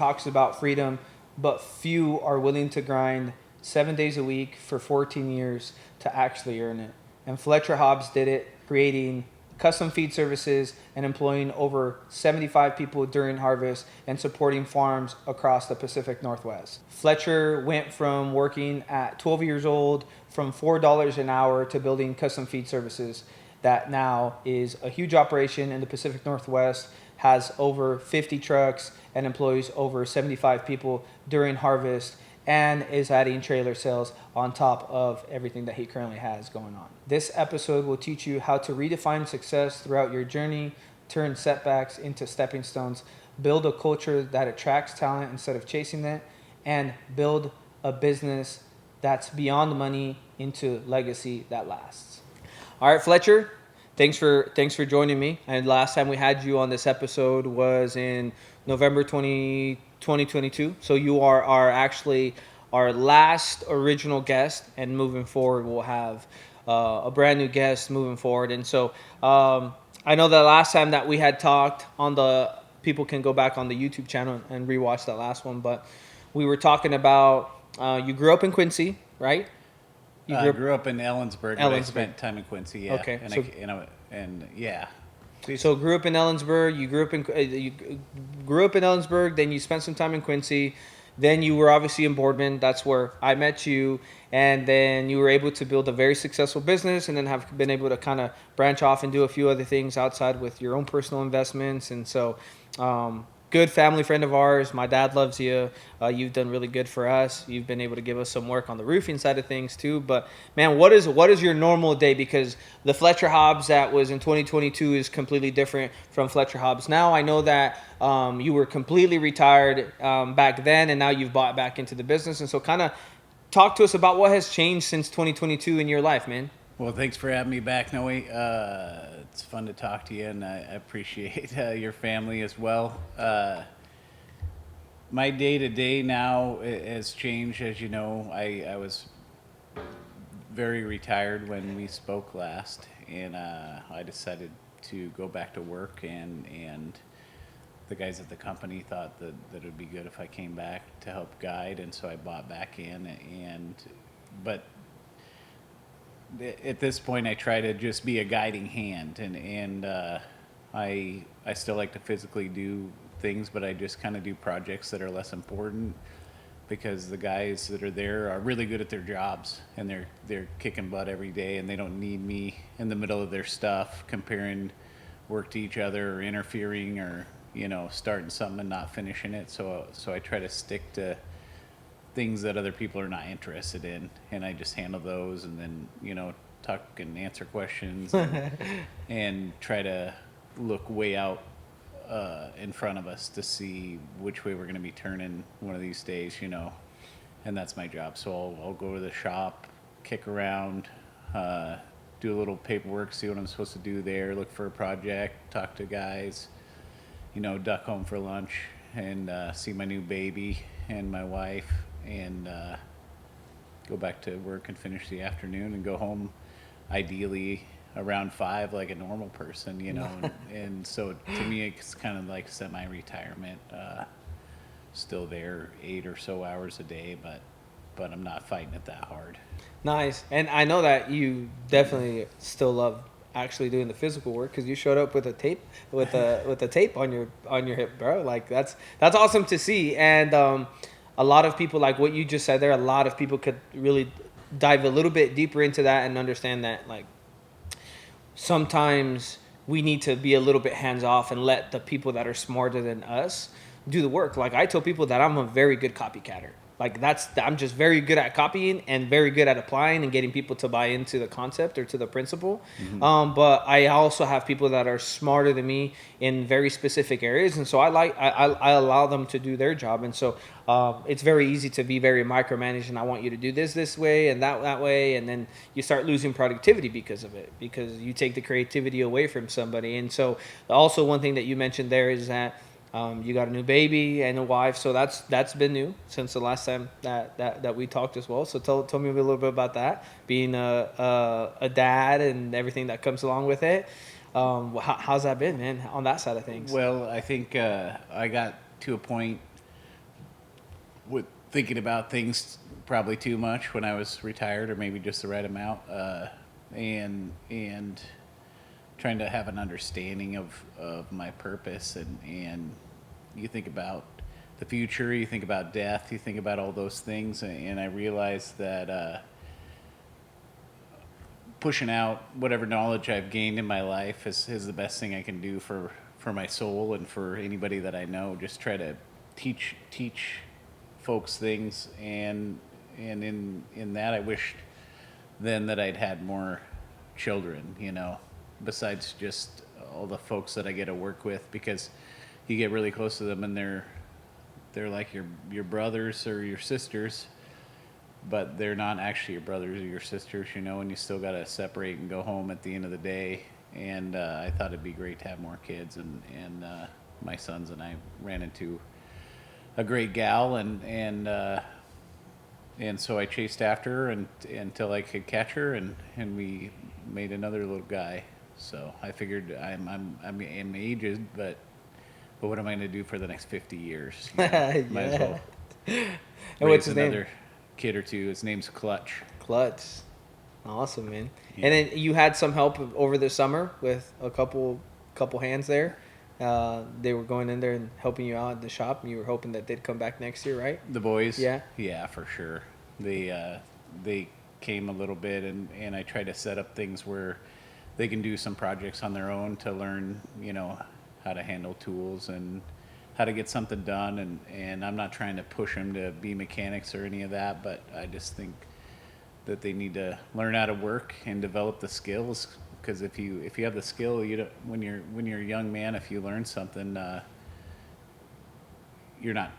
talks about freedom, but few are willing to grind 7 days a week for 14 years to actually earn it. And Fletcher Hobbs did it, creating custom feed services and employing over 75 people during harvest and supporting farms across the Pacific Northwest. Fletcher went from working at 12 years old from $4 an hour to building custom feed services that now is a huge operation in the Pacific Northwest, has over 50 trucks and employs over 75 people during harvest, and is adding trailer sales on top of everything that he currently has going on. This episode will teach you how to redefine success throughout your journey, turn setbacks into stepping stones, build a culture that attracts talent instead of chasing it, and build a business that's beyond money into legacy that lasts. All right, Fletcher, thanks for joining me. And last time we had you on this episode was in November 2022. So you are actually our last original guest, and moving forward we'll have a brand new guest moving forward. And so I know the last time that we had talked on the, people can go back on the YouTube channel and rewatch that last one, but we were talking about you grew up in Quincy, right? I grew up in Ellensburg, but I spent time in Quincy. Yeah. Okay. And yeah. So grew up in Ellensburg. You grew up in Ellensburg. Then you spent some time in Quincy. Then you were obviously in Boardman. That's where I met you. And then you were able to build a very successful business, and then have been able to kind of branch off and do a few other things outside with your own personal investments. And so, good family friend of ours. My dad loves you. You've done really good for us. You've been able to give us some work on the roofing side of things too. But man, what is your normal day? Because the Fletcher Hobbs that was in 2022 is completely different from Fletcher Hobbs now. I know that you were completely retired back then, and now you've bought back into the business. And so kind of talk to us about what has changed since 2022 in your life, man. Well, thanks for having me back, Noe. It's fun to talk to you, and I appreciate your family as well. My day-to-day now has changed. As you know, I was very retired when we spoke last, and I decided to go back to work, and the guys at the company thought that it would be good if I came back to help guide, and so I bought back in. But at this point, I try to just be a guiding hand, and I still like to physically do things, but I just kind of do projects that are less important, because the guys that are there are really good at their jobs, and they're kicking butt every day, and they don't need me in the middle of their stuff comparing work to each other or interfering or starting something and not finishing it. So I try to stick to things that other people are not interested in, and I just handle those, and then talk and answer questions and try to look way out in front of us to see which way we're going to be turning one of these days, and that's my job. So I'll go to the shop, kick around, do a little paperwork, see what I'm supposed to do there, look for a project, talk to guys, duck home for lunch, and see my new baby and my wife, and go back to work and finish the afternoon and go home ideally around 5 like a normal person, and so to me it's kind of like semi-retirement, still there 8 or so hours a day, but I'm not fighting it that hard. Nice. And I know that you definitely still love actually doing the physical work, because you showed up with a tape with a tape on your hip, bro. Like that's awesome to see. And a lot of people, like what you just said there, a lot of people could really dive a little bit deeper into that and understand that, like, sometimes we need to be a little bit hands off and let the people that are smarter than us do the work. Like I tell people that I'm a very good copycatter. Like I'm just very good at copying and very good at applying and getting people to buy into the concept or to the principle. Mm-hmm. But I also have people that are smarter than me in very specific areas, and so I allow them to do their job. And so it's very easy to be very micromanaged, and I want you to do this way and that way, and then you start losing productivity because of it, because you take the creativity away from somebody. And so also one thing that you mentioned there is that you got a new baby and a wife, so that's been new since the last time that we talked as well. So tell me a little bit about that, being a dad and everything that comes along with it. How's that been, man, on that side of things? Well, I think I got to a point with thinking about things probably too much when I was retired, or maybe just the right amount, and trying to have an understanding of my purpose, and you think about the future, you think about death, you think about all those things, and I realized that pushing out whatever knowledge I've gained in my life is the best thing I can do for my soul and for anybody that I know. Just try to teach folks things, and in that I wished then that I'd had more children, besides just all the folks that I get to work with, because you get really close to them and they're like your brothers or your sisters, but they're not actually your brothers or your sisters, and you still got to separate and go home at the end of the day. And I thought it'd be great to have more kids, and my sons and I ran into a great gal, and so I chased after her until I could catch her, and we made another little guy. So I figured I'm aged, but what am I going to do for the next 50 years? Might as well. And raise what's his another name? kid or two. His name's Clutch. Clutch. Awesome, man. Yeah. And then you had some help over the summer with a couple hands there. They were going in there and helping you out at the shop, and you were hoping that they'd come back next year, right? The boys? Yeah, for sure. They came a little bit, and I tried to set up things where they can do some projects on their own to learn, how to handle tools and how to get something done. And I'm not trying to push them to be mechanics or any of that, but I just think that they need to learn how to work and develop the skills. Because if you have the skill, you don't, when you're a young man, if you learn something, you're not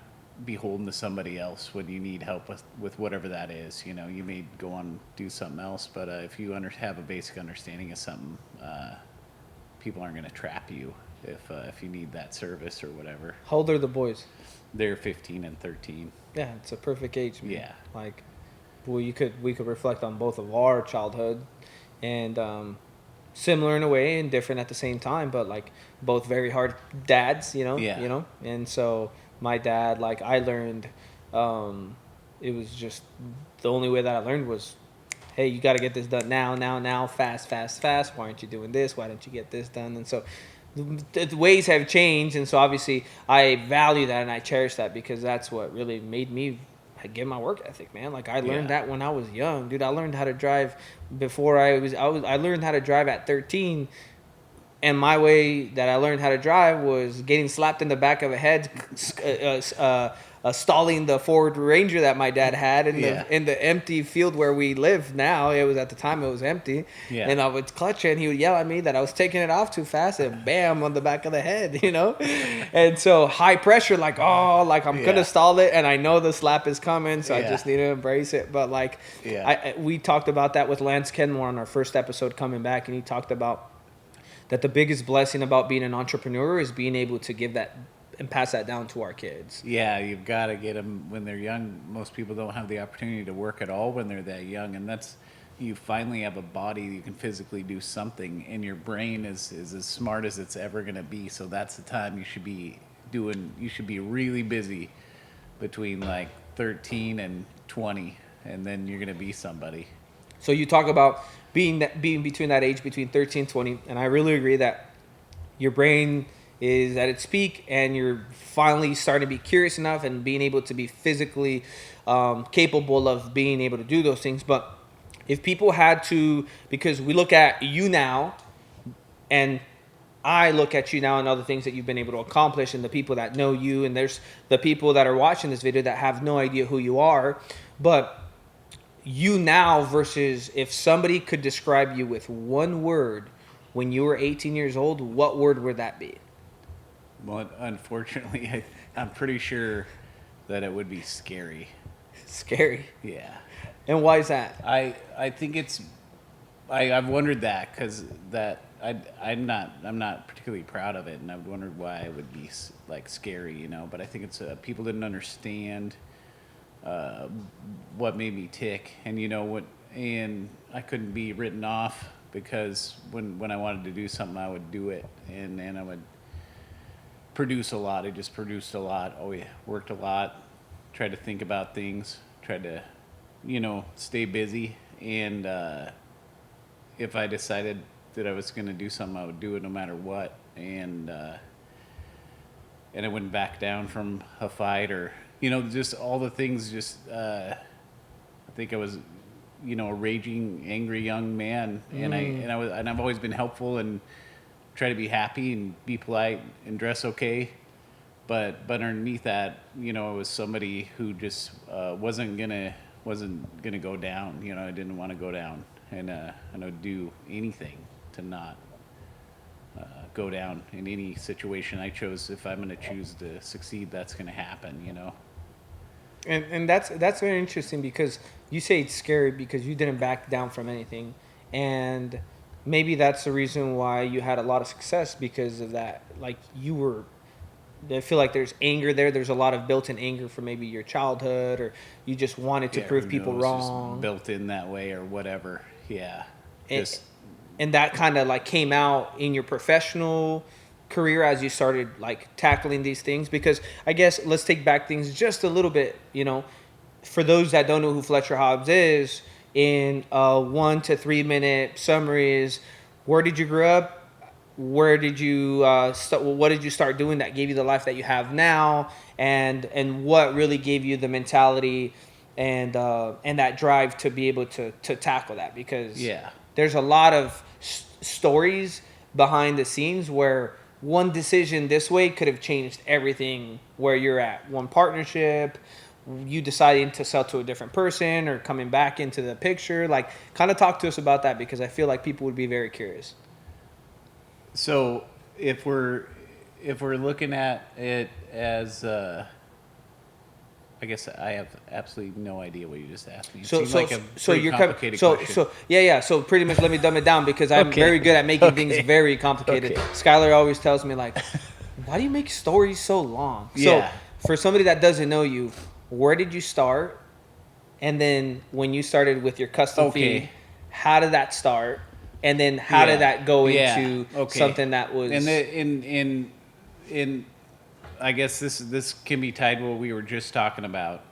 beholden to somebody else when you need help with whatever that is. You may go on and do something else, but if you have a basic understanding of something, people aren't going to trap you if you need that service or whatever. How old are the boys? They're 15 and 13. Yeah, it's a perfect age, man. Yeah. Like, well, we could reflect on both of our childhood, and similar in a way and different at the same time, but like both very hard dads, Yeah. And so my dad, like, I learned, it was just the only way that I learned was, hey, you got to get this done now, fast. Why aren't you doing this? Why don't you get this done? And so the ways have changed, and so obviously I value that and I cherish that, because that's what really made me get my work ethic, man. Like, I learned that when I was young, dude. I learned how to drive before I learned how to drive at 13, and my way that I learned how to drive was getting slapped in the back of a head, stalling the Ford Ranger that my dad had in the empty field where we live now. It was, at the time, it was empty. Yeah. And I would clutch it, and he would yell at me that I was taking it off too fast, and bam, on the back of the head, And so high pressure, like, I'm gonna stall it, and I know the slap is coming, so I just need to embrace it. But like, we talked about that with Lance Kenmore on our first episode coming back, and he talked about that the biggest blessing about being an entrepreneur is being able to give that and pass that down to our kids. Yeah, you've got to get them when they're young. Most people don't have the opportunity to work at all when they're that young, and you finally have a body, you can physically do something, and your brain is as smart as it's ever going to be. So that's the time you should be really busy between like 13 and 20, and then you're going to be somebody. So you talk about being between that age, between 13 and 20, and I really agree that your brain is at its peak, and you're finally starting to be curious enough and being able to be physically capable of being able to do those things. But if people had to, because we look at you now, and I look at you now and other things that you've been able to accomplish, and the people that know you, and there's the people that are watching this video that have no idea who you are, but you now versus if somebody could describe you with one word when you were 18 years old, what word would that be? Well, unfortunately, I'm pretty sure that it would be scary. Scary. Yeah. And why is that? I think it's I've wondered that, because I'm not particularly proud of it, and I've wondered why it would be like scary, But I think it's people didn't understand what made me tick, and and I couldn't be written off, because when I wanted to do something, I would do it, and I would produce a lot. I just produced a lot. Oh, yeah, worked a lot, try to think about things, try to, stay busy. And if I decided that I was going to do something, I would do it no matter what. And I wouldn't back down from a fight or, just all the things. Just I think I was, a raging, angry young man, and I've always been helpful and try to be happy and be polite and dress okay. But underneath that, I was somebody who just wasn't gonna go down. I didn't want to go down, and I would do anything to not go down in any situation I chose. If I'm going to choose to succeed, that's going to happen. And that's very interesting, because you say it's scary because you didn't back down from anything, and maybe that's the reason why you had a lot of success, because of that. Like, I feel like there's anger there. There's a lot of built-in anger from maybe your childhood, or you just wanted to prove people wrong. Just built in that way or whatever. Yeah. And that kind of like came out in your professional career as you started like tackling these things. Because I guess let's take back things just a little bit. For those that don't know who Fletcher Hobbs is, in a 1 to 3 minute summary is, where did you grow up? Where did you what did you start doing that gave you the life that you have now, and what really gave you the mentality and that drive to be able to tackle that? Because there's a lot of stories behind the scenes where one decision this way could have changed everything where you're at. One partnership, you deciding to sell to a different person, or coming back into the picture. Like, kind of talk to us about that, because I feel like people would be very curious. So if we're looking at it as, I guess I have absolutely no idea what you just asked me. It seems like a pretty complicated question. So pretty much, let me dumb it down, because I'm very good at making things very complicated. Skylar always tells me, like, why do you make stories so long? So for somebody that doesn't know you, where did you start? And then when you started with your custom feed, how did that start? And then how did that go into something that was... And in I guess this can be tied to what we were just talking about.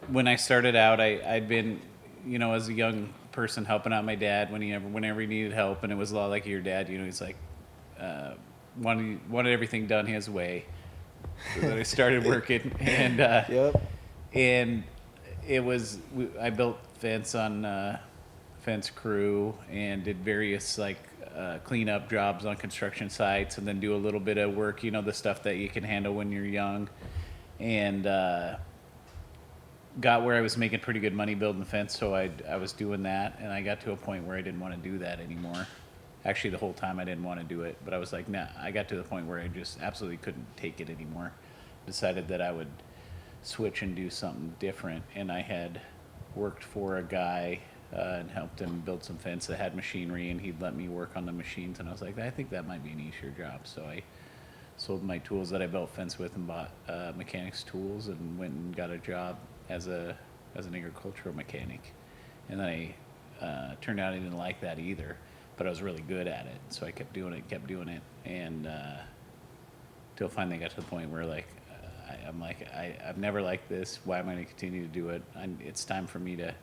When I started out, I'd been, as a young person, helping out my dad whenever he needed help, and it was a lot like your dad. He's like wanted everything done his way. So then I started working, and and it was I built fence on fence crew and did various cleanup jobs on construction sites, and then do a little bit of work, the stuff that you can handle when you're young, and got where I was making pretty good money building fence, so I was doing that, and I got to a point where I didn't want to do that anymore. Actually, the whole time I didn't want to do it, but I was like, nah, I got to the point where I just absolutely couldn't take it anymore. Decided that I would switch and do something different, and I had worked for a guy and helped him build some fence that had machinery, and he'd let me work on the machines, and I was like, I think that might be an easier job. So I sold my tools that I built fence with and bought mechanics tools, and went and got a job as an agricultural mechanic. And then I turned out I didn't like that either, but I was really good at it, so I kept doing it, and till finally got to the point where I'm like, I've never liked this. Why am I going to continue to do it? It's time for me to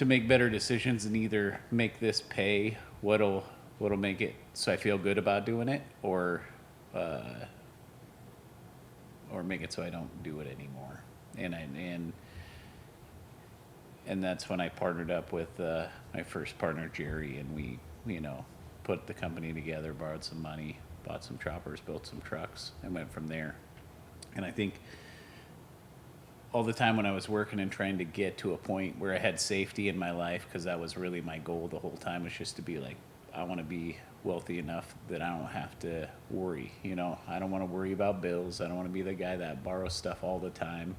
make better decisions and either make this pay what'll make it so I feel good about doing it, or make it so I don't do it anymore. And that's when I partnered up with my first partner, Jerry, and we put the company together, borrowed some money, bought some choppers, built some trucks, and went from there. And I think all the time when I was working and trying to get to a point where I had safety in my life, because that was really my goal the whole time, was just to be like, I want to be wealthy enough that I don't have to worry. I don't want to worry about bills. I don't want to be the guy that borrows stuff all the time.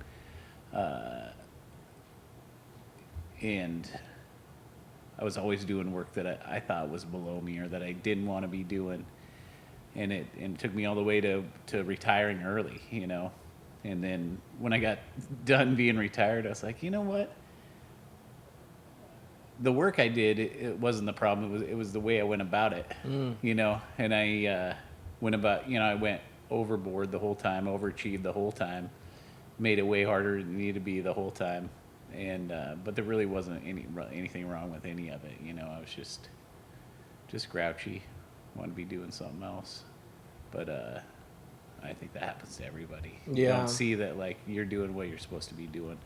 And I was always doing work that I thought was below me, or that I didn't want to be doing. And it took me all the way to retiring early, And then when I got done being retired, I was like, you know what? The work I did, it wasn't the problem. It was the way I went about it, And I went about, I went overboard the whole time, overachieved the whole time, made it way harder than it needed to be the whole time. And but there really wasn't anything wrong with any of it. You know, I was just grouchy, wanted to be doing something else. But I think that happens to everybody. You Yeah. don't see that like you're doing what you're supposed to be doing,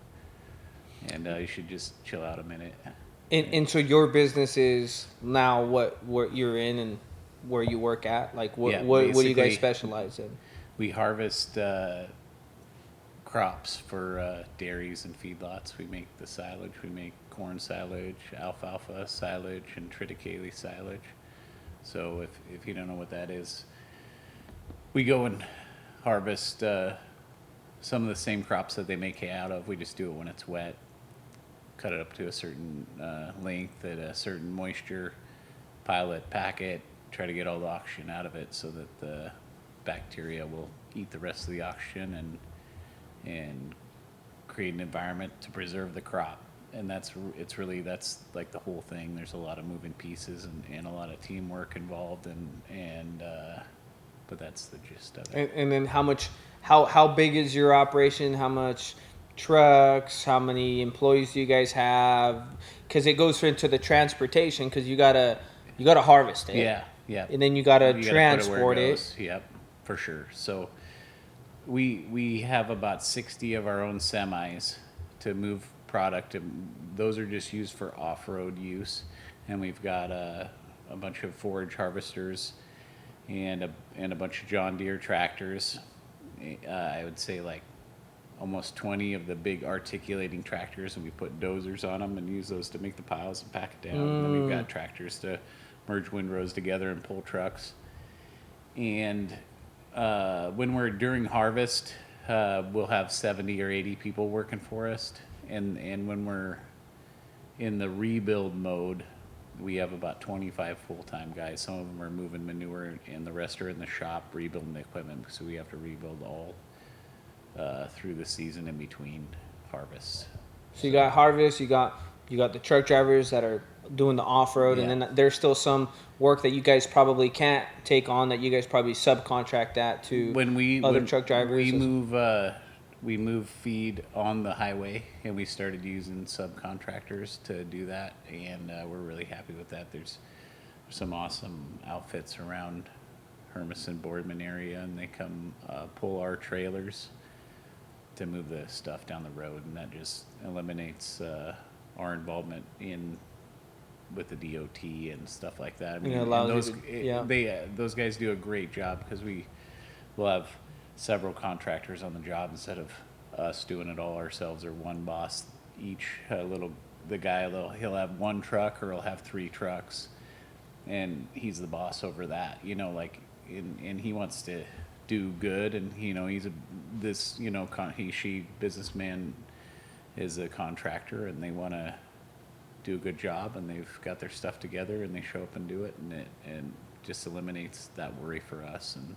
and you should just chill out a minute. And so your business is now what you're in and where you work at? Like what Yeah, what do you guys basically- specialize in? We harvest crops for dairies and feedlots. We make the silage. We make corn silage, alfalfa silage, and triticale silage. So if you don't know what that is, we go and harvest some of the same crops that they make hay out of. We just do it when it's wet. Cut it up to a certain length at a certain moisture, pile it, pack it, try to get all the oxygen out of it so that the bacteria will eat the rest of the oxygen and create an environment to preserve the crop. And that's like the whole thing. There's a lot of moving pieces and a lot of teamwork involved, but that's the gist of it. And then how big is your operation? How much trucks? How many employees do you guys have? Because it goes into the transportation. Because you gotta harvest it. Yeah. And then you gotta You gotta transport put it. Where it. goes. Yep, for sure. So we have about 60 of our own semis to move product, and those are just used for off-road use. And we've got a bunch of forage harvesters and a bunch of John Deere tractors. I would say like almost 20 of the big articulating tractors, and we put dozers on them and use those to make the piles and pack it down. And then we've got tractors to merge windrows together and pull trucks. And when we're during harvest, we'll have 70 or 80 people working for us. And when we're in the rebuild mode, we have about 25 full-time guys. Some of them are moving manure, and the rest are in the shop rebuilding the equipment. So we have to rebuild all through the season in between harvests. So you got harvest. You got the truck drivers that are doing the off road, Yeah. and then there's still some work that you guys probably can't take on that you guys probably subcontract that to other truck drivers. We move feed on the highway, and we started using subcontractors to do that, and we're really happy with that. There's some awesome outfits around Hermiston, Boardman area, and they come pull our trailers to move the stuff down the road, and that just eliminates our involvement with the DOT and stuff like that. I mean, It allows you to- those guys do a great job because we will have several contractors on the job instead of us doing it all ourselves, or one boss each. He'll have one truck, or he'll have 3 trucks, and he's the boss over that. You know, like, and he wants to do good, and he's she businessman is a contractor, and they want to do a good job, and they've got their stuff together, and they show up and do it, and just eliminates that worry for us, and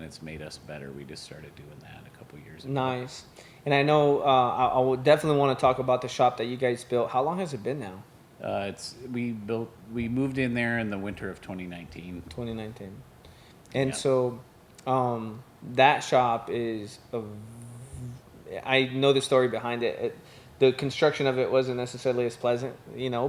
it's made us better. We just started doing that a couple years ago. Nice. And I know I would definitely want to talk about the shop that you guys built. How long has it been now? We moved in there in the winter of 2019. 2019. And Yeah. so that shop is I know the story behind it. The construction of it wasn't necessarily as pleasant,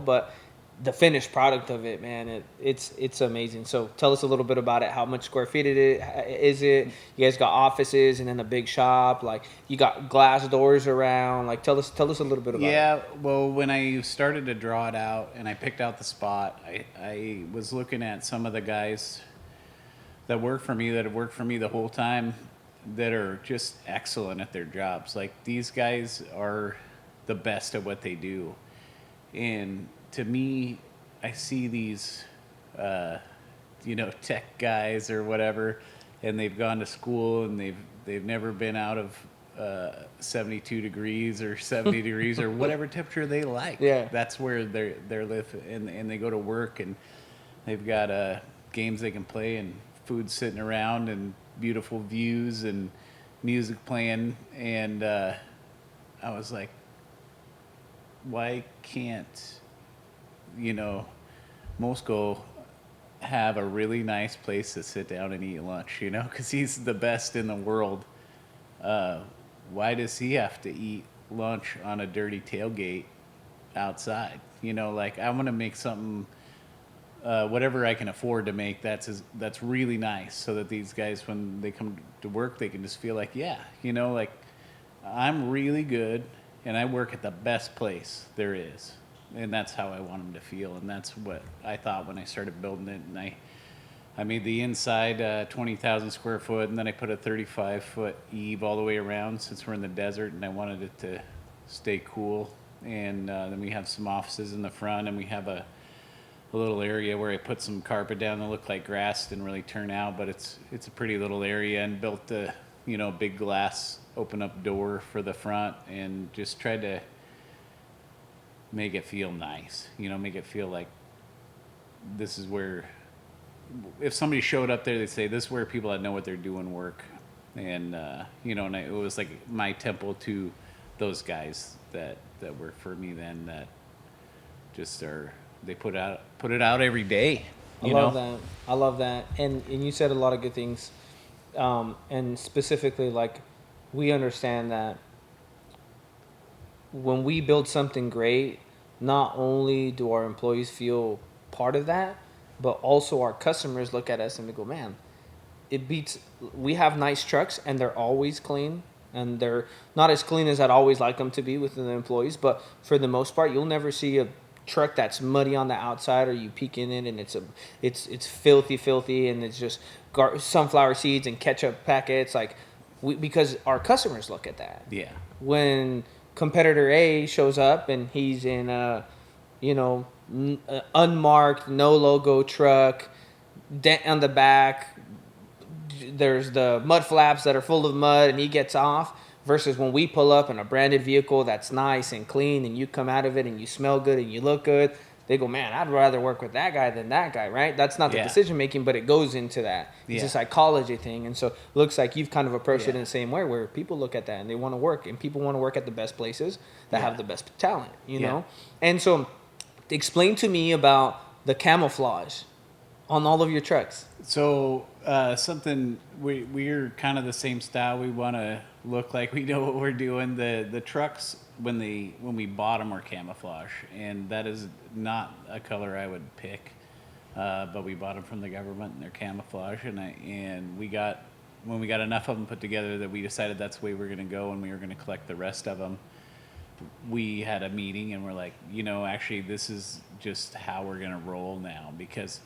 but the finished product of it, man, it's amazing. So tell us a little bit about it. How much square feet is it? You guys got offices and then a big shop. Like, you got glass doors around. Like, tell us a little bit about it. Yeah, well, when I started to draw it out and I picked out the spot, I was looking at some of the guys that have worked for me the whole time, that are just excellent at their jobs. Like, these guys are the best at what they do. And to me, I see these, tech guys or whatever, and they've gone to school, and they've never been out of 72 degrees or 70 degrees or whatever temperature they like. Yeah. That's where they're live, and they go to work, and they've got games they can play, and food sitting around, and beautiful views, and music playing, and I was like, why can't Moscow have a really nice place to sit down and eat lunch, because he's the best in the world. Why does he have to eat lunch on a dirty tailgate outside? Like I want to make something, whatever I can afford to make, that's really nice, so that these guys, when they come to work, they can just feel like, yeah, like I'm really good and I work at the best place there is. And that's how I want them to feel. And that's what I thought when I started building it. And I made the inside 20,000 square foot, and then I put a 35-foot eave all the way around, since we're in the desert and I wanted it to stay cool. And then we have some offices in the front, and we have a little area where I put some carpet down that looked like grass. Didn't really turn out, but it's a pretty little area, and built the big glass open up door for the front, and just tried to make it feel nice, make it feel like this is where, if somebody showed up there, they'd say this is where people that know what they're doing work. And and it was like my temple to those guys that work for me then, that just they put it out every day. I love that. And you said a lot of good things. And specifically, like, we understand that when we build something great, not only do our employees feel part of that, but also our customers look at us and they go, man, we have nice trucks and they're always clean, and they're not as clean as I'd always like them to be within the employees, but for the most part, you'll never see a truck that's muddy on the outside, or you peek in it and it's filthy, and it's just sunflower seeds and ketchup packets, like, because our customers look at that. Yeah. When competitor A shows up and he's in a, unmarked, no logo truck, dent on the back, there's the mud flaps that are full of mud, and he gets off, versus when we pull up in a branded vehicle that's nice and clean, and you come out of it and you smell good and you look good, they go, man, I'd rather work with that guy than that guy, right? That's not the decision making, but it goes into that. It's a psychology thing. And so it looks like you've kind of approached it in the same way, where people look at that and they want to work, and people want to work at the best places that have the best talent, know? And so explain to me about the camouflage on all of your trucks. So something, we're kind of the same style. We want to look like we know what we're doing. The trucks, when we bought them, were camouflage, and that is not a color I would pick. But we bought them from the government, and they're camouflage. And when we got enough of them put together that we decided that's the way we're going to go, and we were going to collect the rest of them. We had a meeting, and we're like, actually, this is just how we're going to roll now, because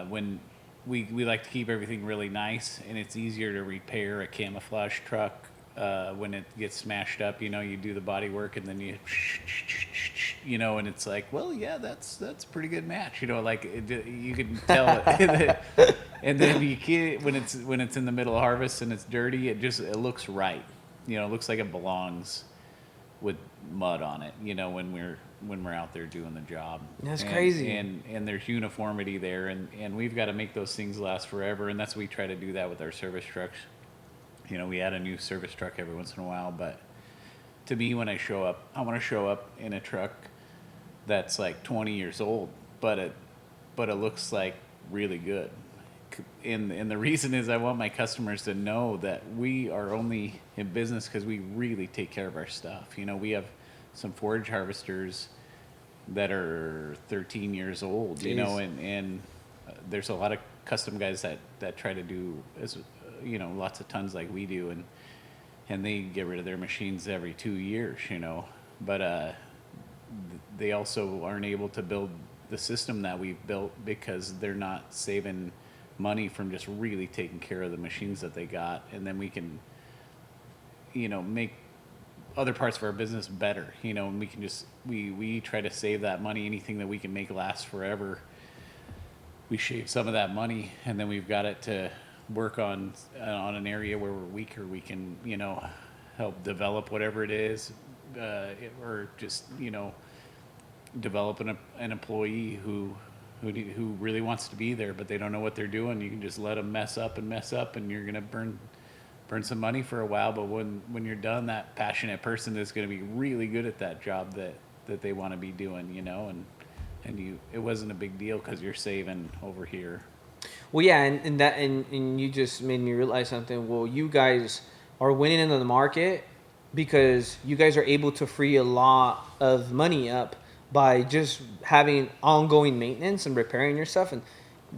when we like to keep everything really nice, and it's easier to repair a camouflage truck when it gets smashed up. You do the body work, and then and it's like, well, yeah, that's a pretty good match. Like you can tell. And then when it's in the middle of harvest and it's dirty, it looks right. It looks like it belongs with mud on it. When we're out there doing the job. That's crazy. And there's uniformity there, and we've got to make those things last forever, and that's what we try to do that with our service trucks. We add a new service truck every once in a while, but to me, when I show up, I want to show up in a truck that's like 20 years old, but it looks like really good. And the reason is I want my customers to know that we are only in business because we really take care of our stuff. We have some forage harvesters that are 13 years old, and there's a lot of custom guys that try to do lots of tons like we do, and they get rid of their machines every 2 years, but they also aren't able to build the system that we've built because they're not saving money from just really taking care of the machines that they got, and then we can make other parts of our business better, and we can just we try to save that money. Anything that we can make last forever, we shave some of that money, and then we've got it to work on an area where we're weaker. We can help develop whatever it is, or just develop an employee who really wants to be there, but they don't know what they're doing. You can just let them mess up, and you're gonna burn some money for a while, but when you're done, that passionate person is going to be really good at that job that they want to be doing, and it wasn't a big deal because you're saving over here. Well, yeah, and you just made me realize something. Well, you guys are winning in the market because you guys are able to free a lot of money up by just having ongoing maintenance and repairing your stuff. And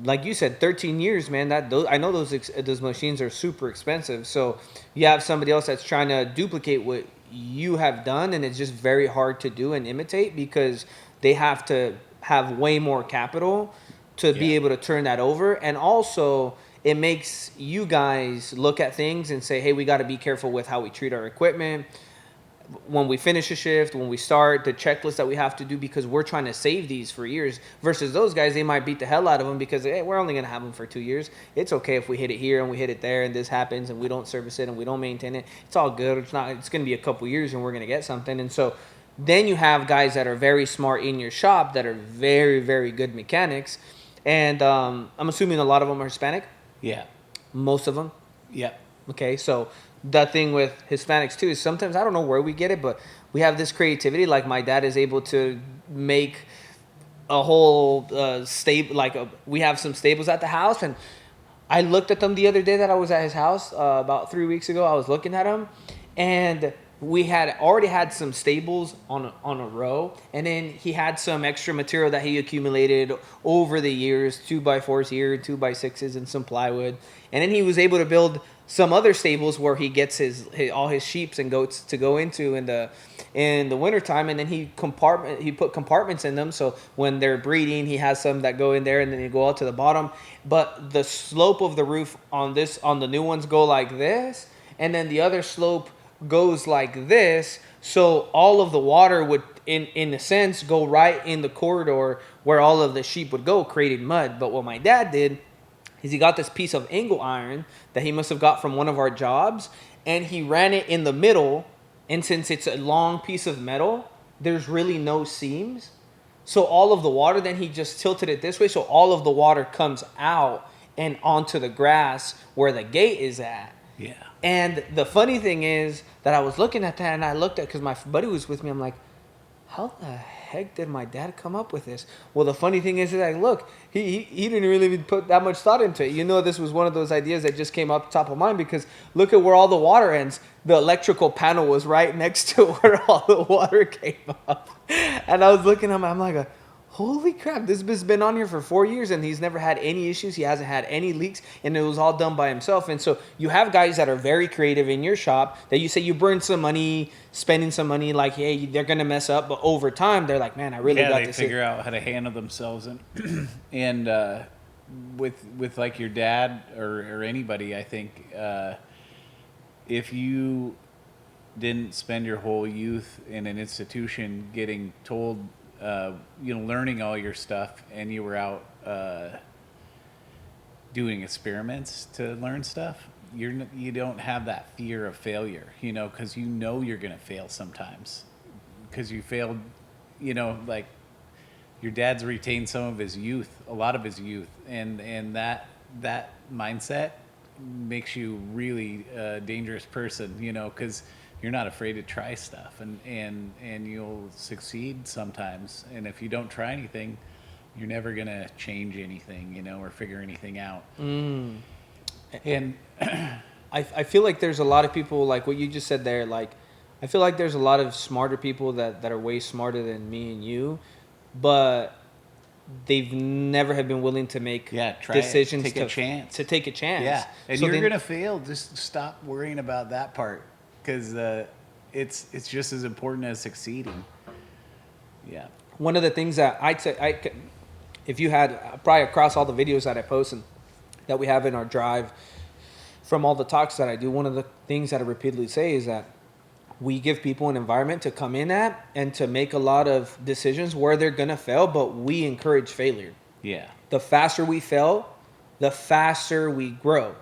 like you said, 13 years, man. I know those machines are super expensive. So you have somebody else that's trying to duplicate what you have done, and it's just very hard to do and imitate because they have to have way more capital to be able to turn that over. And also it makes you guys look at things and say, hey, we got to be careful with how we treat our equipment when we finish a shift, when we start, the checklist that we have to do, because we're trying to save these for years. Versus those guys, they might beat the hell out of them because, hey, we're only going to have them for 2 years. It's okay if we hit it here and we hit it there and this happens and we don't service it and we don't maintain it. It's all good. It's going to be a couple years and we're going to get something. And so then you have guys that are very smart in your shop that are very, very good mechanics. And I'm assuming a lot of them are Hispanic. Yeah. Most of them. Yep. Okay, so the thing with Hispanics too is sometimes, I don't know where we get it, but we have this creativity. Like my dad is able to make a whole stable. We have some stables at the house, and I looked at them the other day that I was at his house about 3 weeks ago. I was looking at them, and we had already had some stables on a row, and then he had some extra material that he accumulated over the years, 2x4s here, 2x6s, and some plywood. And then he was able to build some other stables where he gets all his sheep and goats to go into in the wintertime, and then he put compartments in them, so when they're breeding, he has some that go in there, and then they go out to the bottom. But the slope of the roof on the new ones go like this, and then the other slope goes like this, so all of the water would in a sense go right in the corridor where all of the sheep would go, creating mud. But what my dad did is he got this piece of angle iron that he must have got from one of our jobs, and he ran it in the middle, and since it's a long piece of metal, there's really no seams, so all of the water, then he just tilted it this way, so all of the water comes out and onto the grass where the gate is at. Yeah. And the funny thing is that I was looking at that, and I looked at, because my buddy was with me, I'm like, how the heck did my dad come up with this? Well, the funny thing is that, look, he didn't really even put that much thought into it. This was one of those ideas that just came up top of mind, because look at where all the water ends. The electrical panel was right next to where all the water came up. And I was looking at him, I'm like, holy crap, this has been on here for 4 years and he's never had any issues. He hasn't had any leaks, and it was all done by himself. And so you have guys that are very creative in your shop that you say you burn some money, spending some money, like, hey, they're going to mess up. But over time, they're like, man, I really got this. They figure out how to handle themselves. And with like your dad or anybody, I think if you didn't spend your whole youth in an institution getting told, learning all your stuff, and you were out doing experiments to learn stuff, you don't have that fear of failure, because you're going to fail sometimes, because you failed, like your dad's retained some of his youth, a lot of his youth, and that mindset makes you really a dangerous person, because you're not afraid to try stuff, and you'll succeed sometimes. And if you don't try anything, you're never going to change anything, or figure anything out. And I feel like there's a lot of people, like what you just said there, like I feel like there's a lot of smarter people that are way smarter than me and you, but they've never have been willing to make decisions to take a chance. Yeah, and so you're going to fail. Just stop worrying about that part. Because it's just as important as succeeding. Yeah. One of the things that I'd say, if you had probably across all the videos that I post and that we have in our drive from all the talks that I do, one of the things that I repeatedly say is that we give people an environment to come in at and to make a lot of decisions where they're going to fail, but we encourage failure. Yeah. The faster we fail, the faster we grow.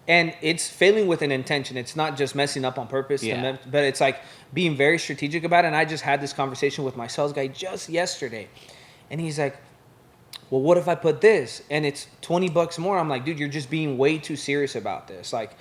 And it's failing with an intention. It's not just messing up on purpose, but it's like being very strategic about it. And I just had this conversation with my sales guy just yesterday. And he's like, well, what if I put this? And it's $20 more. I'm like, dude, you're just being way too serious about this. Like,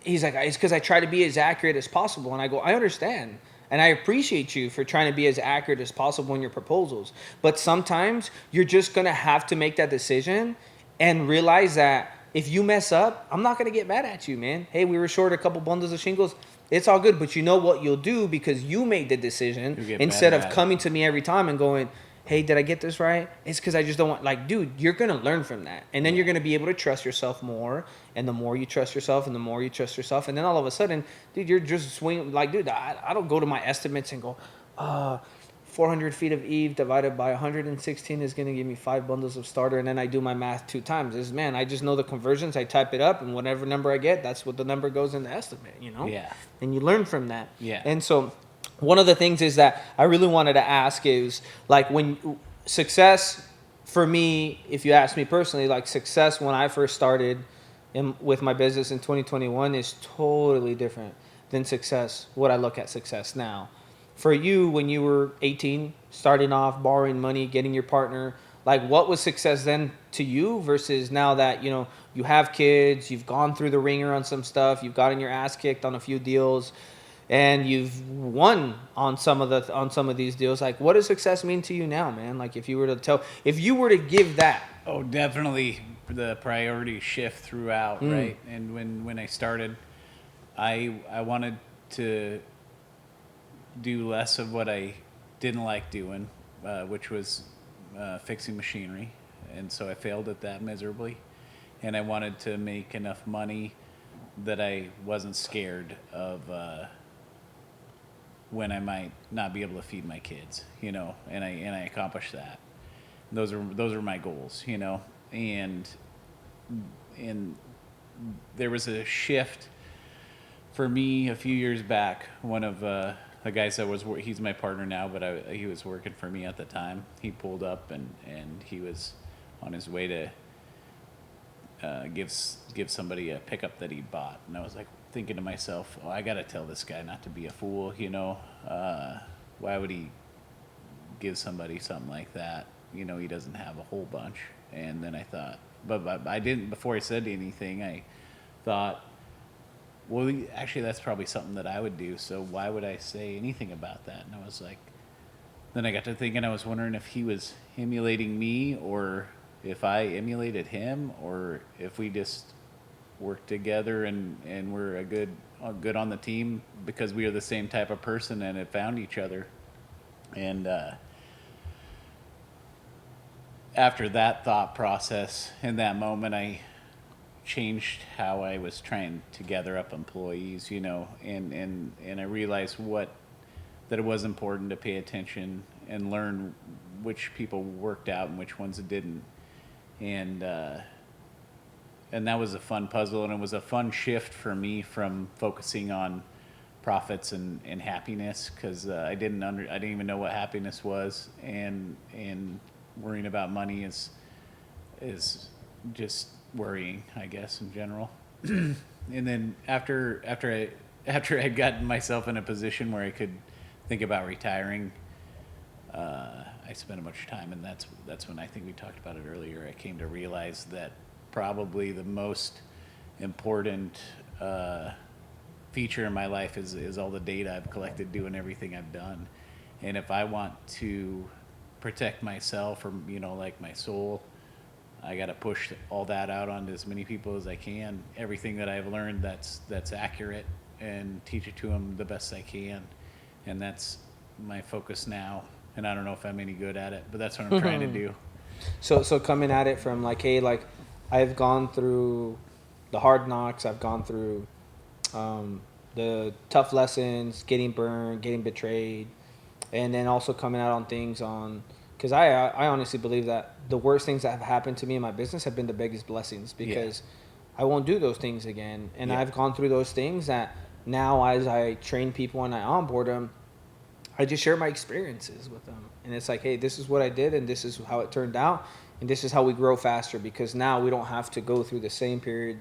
he's like, it's because I try to be as accurate as possible. And I go, I understand. And I appreciate you for trying to be as accurate as possible in your proposals. But sometimes you're just going to have to make that decision and realize that if you mess up, I'm not going to get mad at you, man. Hey, we were short a couple bundles of shingles. It's all good. But you know what you'll do because you made the decision instead of coming to me every time and going, hey, did I get this right? It's because I just don't want, like, dude, you're going to learn from that. And then you're going to be able to trust yourself more. And the more you trust yourself and the more you trust yourself. And then all of a sudden, dude, you're just swinging. Like, dude, I don't go to my estimates and go, 400 feet of eave divided by 116 is going to give me 5 bundles of starter. And then I do my math 2 times. Man, I just know the conversions. I type it up. And whatever number I get, that's what the number goes in the estimate, you know? Yeah. And you learn from that. Yeah. And so one of the things is that I really wanted to ask is, like, when success for me, if you ask me personally, like, success when I first started with my business in 2021 is totally different than success, what I look at success now. For you, when you were 18, starting off, borrowing money, getting your partner, like, what was success then to you versus now that, you know, you have kids, you've gone through the ringer on some stuff, you've gotten your ass kicked on a few deals, and you've won on some of these deals. Like, what does success mean to you now, man? Like, if you were to give that. Oh, definitely the priority shift throughout, right? And when I started, I wanted to do less of what I didn't like doing, which was fixing machinery. And so I failed at that miserably. And I wanted to make enough money that I wasn't scared of when I might not be able to feed my kids, you know, and I accomplished that. Those are my goals, you know, and there was a shift for me a few years back. One of the guys he's my partner now, but he was working for me at the time. He pulled up and he was on his way to give somebody a pickup that he bought, and I was like thinking to myself, oh, I gotta tell this guy not to be a fool, you know. Why would he give somebody something like that? You know, he doesn't have a whole bunch. And then I thought, but I didn't, before I said anything, I thought, well, actually that's probably something that I would do, so why would I say anything about that? And I was like, then I got to thinking, I was wondering if he was emulating me, or if I emulated him, or if we just worked together and we're good on the team because we are the same type of person and had found each other. And after that thought process, in that moment, I changed how I was trying to gather up employees, you know, and I realized that it was important to pay attention and learn which people worked out and which ones didn't. And that was a fun puzzle, and it was a fun shift for me from focusing on profits and happiness, because I didn't even know what happiness was, and worrying about money is just worrying, I guess, in general. And then after I'd gotten myself in a position where I could think about retiring, I spent a bunch of time, and that's when, I think we talked about it earlier, I came to realize that probably the most important feature in my life is all the data I've collected doing everything I've done. And if I want to protect myself, or, you know, like my soul, I got to push all that out onto as many people as I can. Everything that I've learned that's accurate, and teach it to them the best I can. And that's my focus now. And I don't know if I'm any good at it, but that's what I'm trying to do. So coming at it from like, hey, like, I've gone through the hard knocks, I've gone through the tough lessons, getting burned, getting betrayed, and then also coming out on things because I honestly believe that the worst things that have happened to me in my business have been the biggest blessings, because I won't do those things again. And I've gone through those things that now, as I train people and I onboard them, I just share my experiences with them. And it's like, hey, this is what I did, and this is how it turned out, and this is how we grow faster, because now we don't have to go through the same period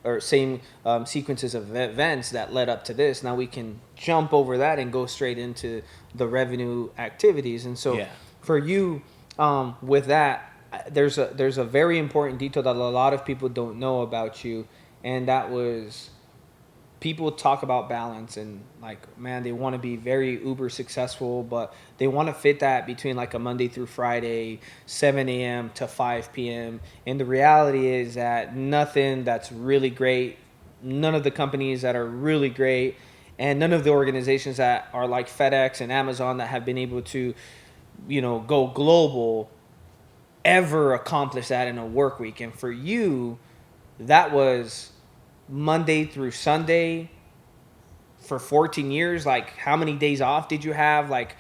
or same sequences of events that led up to this. Now we can jump over that and go straight into the revenue activities. And so for you, with that, there's a very important detail that a lot of people don't know about you, and that was people talk about balance and like, man, they want to be very uber successful, but they want to fit that between like a Monday through Friday, 7 a.m. to 5 p.m. And the reality is that nothing that's really great, none of the companies that are really great, and none of the organizations that are like FedEx and Amazon that have been able to, go global ever accomplish that in a work week. And for you, that was Monday through Sunday for 14 years. Like, how many days off did you have? Like,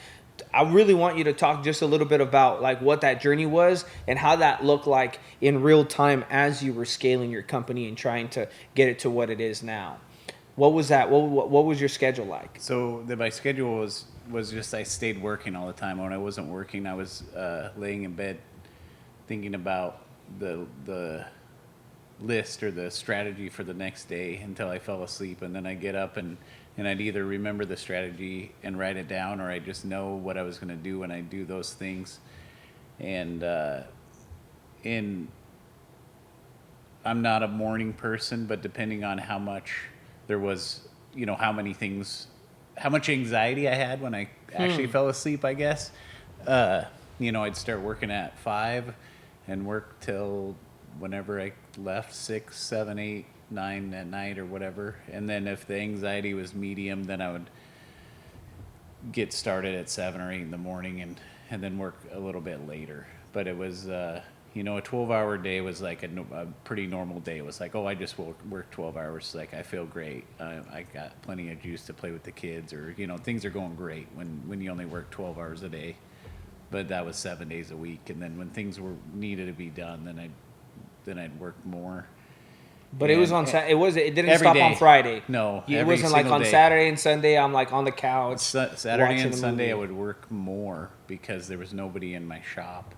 I really want you to talk just a little bit about like what that journey was and how that looked like in real time as you were scaling your company and trying to get it to what it is now. What was that? What was your schedule like? So my schedule was just I stayed working all the time. When I wasn't working, I was laying in bed thinking about the list or the strategy for the next day until I fell asleep, and then I get up and I'd either remember the strategy and write it down, or I just know what I was going to do when I do those things. And I'm not a morning person, but depending on how much there was, how much anxiety I had when I actually fell asleep, I guess, I'd start working at 5 and work till whenever I left, 6, 7, 8, 9 at night or whatever. And then if the anxiety was medium, then I would get started at 7 or 8 in the morning and then work a little bit later. But it was, a 12-hour day was like a pretty normal day. It was like, oh, I just work 12 hours. Like, I feel great. I got plenty of juice to play with the kids, or, things are going great when you only work 12 hours a day. But that was 7 days a week. And then when things were needed to be done, then I'd work more. But it was on it didn't every stop day. on Friday. No, it wasn't like on day. Saturday and Sunday I'm like on the couch. Saturday and Sunday I would work more because there was nobody in my shop,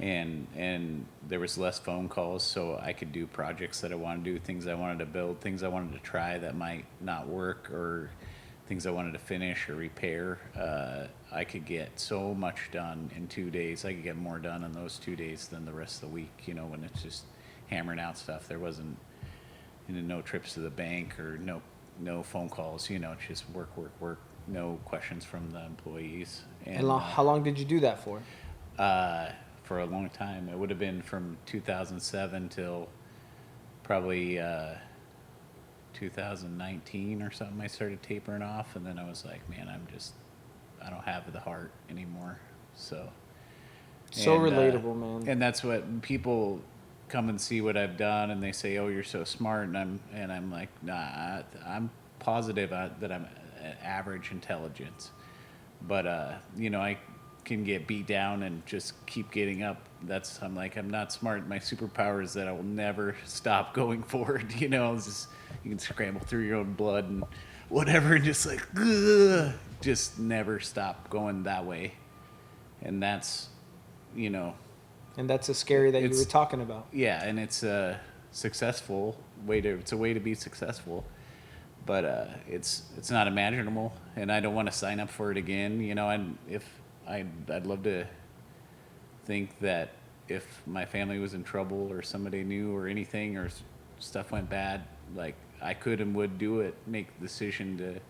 and there was less phone calls, so I could do projects that I wanted to do, things I wanted to build, things I wanted to try that might not work, or things I wanted to finish or repair. I could get so much done in 2 days. I could get more done in those 2 days than the rest of the week, when it's just hammering out stuff. There wasn't no trips to the bank or no phone calls, it's just work, no questions from the employees. And how long did you do that for? For a long time. It would have been from 2007 till probably 2019 or something. I started tapering off, and then I was like, man, I don't have the heart anymore. So Relatable, man. And that's what people come and see what I've done, and they say, oh, you're so smart, and I'm like, nah, I'm positive that I'm average intelligence, but I can get beat down and just keep getting up. I'm not smart. My superpower is that I will never stop going forward. It's just, you can scramble through your own blood and whatever, and just like, ugh, just never stop going that way. And that's, And that's a scary that you were talking about. Yeah, and it's a successful way it's a way to be successful, but it's not imaginable, and I don't want to sign up for it again. And if I'd love to think that if my family was in trouble or somebody knew or anything or stuff went bad, like I could and would do it, make the decision to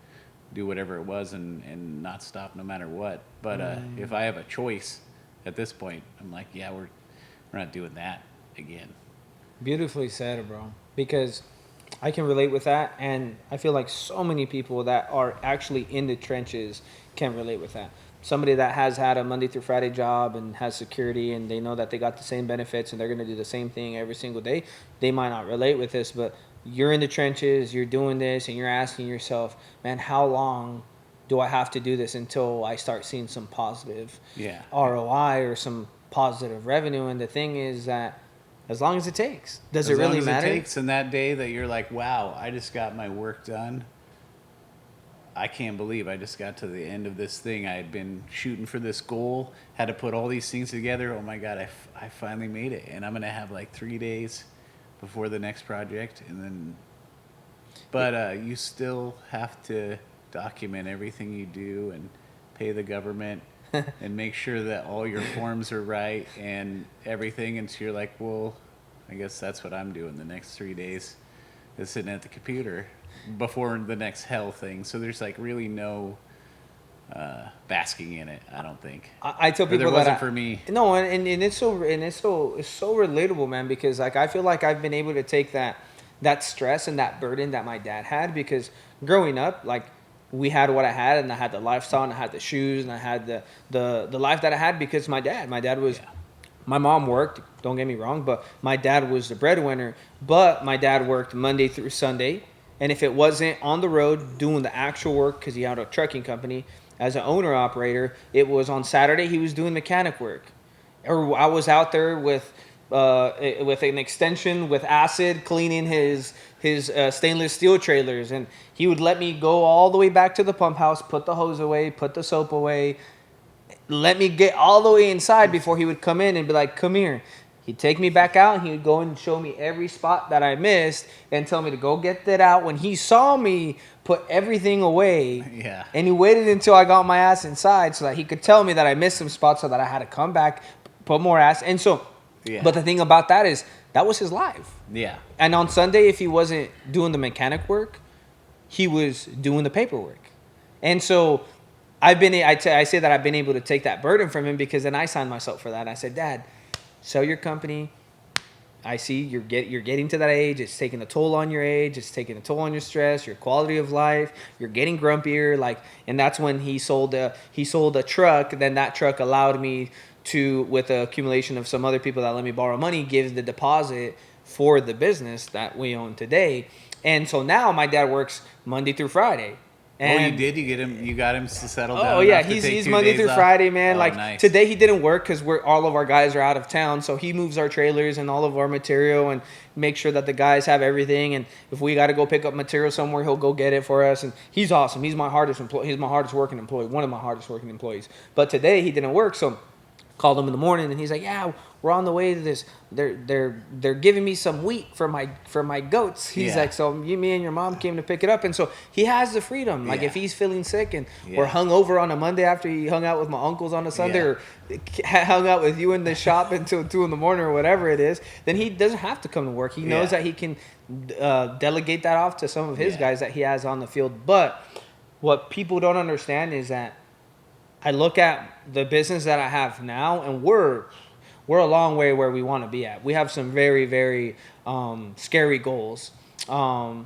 do whatever it was and not stop no matter what. But if I have a choice at this point, I'm like, yeah, we're not doing that again. Beautifully said, bro. Because I can relate with that, and I feel like so many people that are actually in the trenches can relate with that. Somebody that has had a Monday through Friday job and has security, and they know that they got the same benefits and they're going to do the same thing every single day, they might not relate with this, but you're in the trenches, you're doing this, and you're asking yourself, man, how long do I have to do this until I start seeing some positive ROI or some positive revenue? And the thing is that as long as it takes. Does it really matter? As long as it takes, and that day that you're like, wow, I just got my work done. I can't believe I just got to the end of this thing. I had been shooting for this goal, had to put all these things together. Oh my God, I finally made it. And I'm going to have like 3 days before the next project. And then, but you still have to document everything you do and pay the government and make sure that all your forms are right and everything. And so you're like, well, I guess that's what I'm doing the next 3 days. is sitting at the computer before the next hell thing. So there's like really no basking in it. I don't think. I tell people there that wasn't for me. No, and it's so relatable, man. Because like I feel like I've been able to take that stress and that burden that my dad had, because growing up, like we had what I had, and I had the lifestyle, and I had the shoes, and I had the life that I had because my dad was. Yeah. My mom worked, don't get me wrong, but my dad was the breadwinner. But my dad worked Monday through Sunday. And if it wasn't on the road doing the actual work, because he had a trucking company as an owner-operator, it was on Saturday he was doing mechanic work. Or I was out there with an extension with acid cleaning his stainless steel trailers. And he would let me go all the way back to the pump house, put the hose away, put the soap away, let me get all the way inside before he would come in and be like, come here. He'd take me back out, and he would go and show me every spot that I missed and tell me to go get that out. When he saw me put everything away, yeah, and he waited until I got my ass inside so that he could tell me that I missed some spots, so that I had to come back, put more ass. And so, yeah. But the thing about that is, that was his life. Yeah. And on Sunday, if he wasn't doing the mechanic work, he was doing the paperwork. And so I say that I've been able to take that burden from him, because then I signed myself for that. I said, Dad, sell your company. I see you're getting to that age. It's taking a toll on your age. It's taking a toll on your stress, your quality of life. You're getting grumpier. And that's when he sold a truck. Then that truck allowed me to, with the accumulation of some other people that let me borrow money, give the deposit for the business that we own today. And so now my dad works Monday through Friday. And you did? You got him to settle down? Oh, yeah. He's Monday through Friday, man. Oh, like, nice. Today he didn't work because all of our guys are out of town. So he moves our trailers and all of our material and make sure that the guys have everything. And if we got to go pick up material somewhere, he'll go get it for us. And he's awesome. He's my hardest employee. He's my hardest working employee. One of my hardest working employees. But today he didn't work. So called him in the morning, and he's like, yeah, we're on the way to this. They're giving me some wheat for my goats. He's like, so me and your mom came to pick it up. And so he has the freedom. Like if he's feeling sick and we're hung over on a Monday after he hung out with my uncles on a Sunday or hung out with you in the shop until 2 a.m. or whatever it is, then he doesn't have to come to work. He knows that he can delegate that off to some of his guys that he has on the field. But what people don't understand is that I look at the business that I have now, and we're a long way where we want to be at. We have some very, very scary goals. But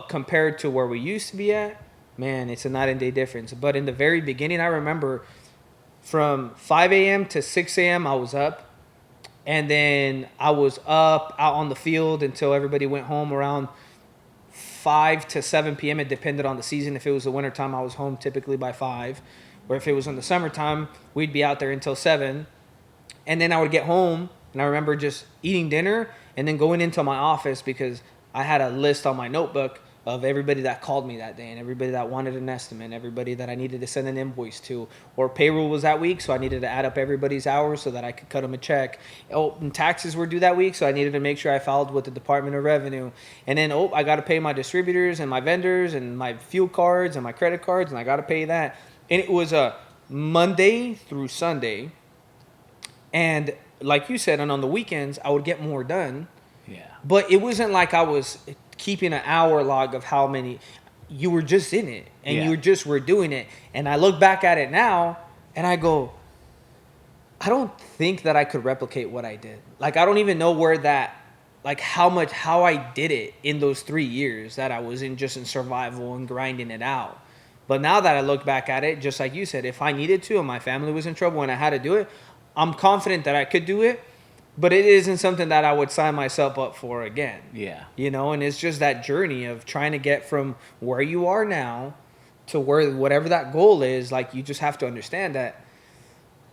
compared to where we used to be at, man, it's a night and day difference. But in the very beginning, I remember from 5 a.m. to 6 a.m. I was up. And then I was up out on the field until everybody went home around 5 to 7 p.m. It depended on the season. If it was the wintertime, I was home typically by 5. Or if it was in the summertime, we'd be out there until 7. And then I would get home, and I remember just eating dinner and then going into my office because I had a list on my notebook of everybody that called me that day and everybody that wanted an estimate, everybody that I needed to send an invoice to. Or payroll was that week, so I needed to add up everybody's hours so that I could cut them a check. Oh, and taxes were due that week, so I needed to make sure I filed with the Department of Revenue. And then, I got to pay my distributors and my vendors and my fuel cards and my credit cards, and I got to pay that. And it was a Monday through Sunday. And like you said, and on the weekends, I would get more done. Yeah. But it wasn't like I was keeping an hour log of how many. You were just in it, and you were doing it. And I look back at it now, and I go, I don't think that I could replicate what I did. Like, I don't even know where that, like how I did it in those 3 years that I was in survival and grinding it out. But now that I look back at it, just like you said, if I needed to and my family was in trouble and I had to do it, I'm confident that I could do it, but it isn't something that I would sign myself up for again. Yeah. And it's just that journey of trying to get from where you are now to whatever that goal is. Like, you just have to understand that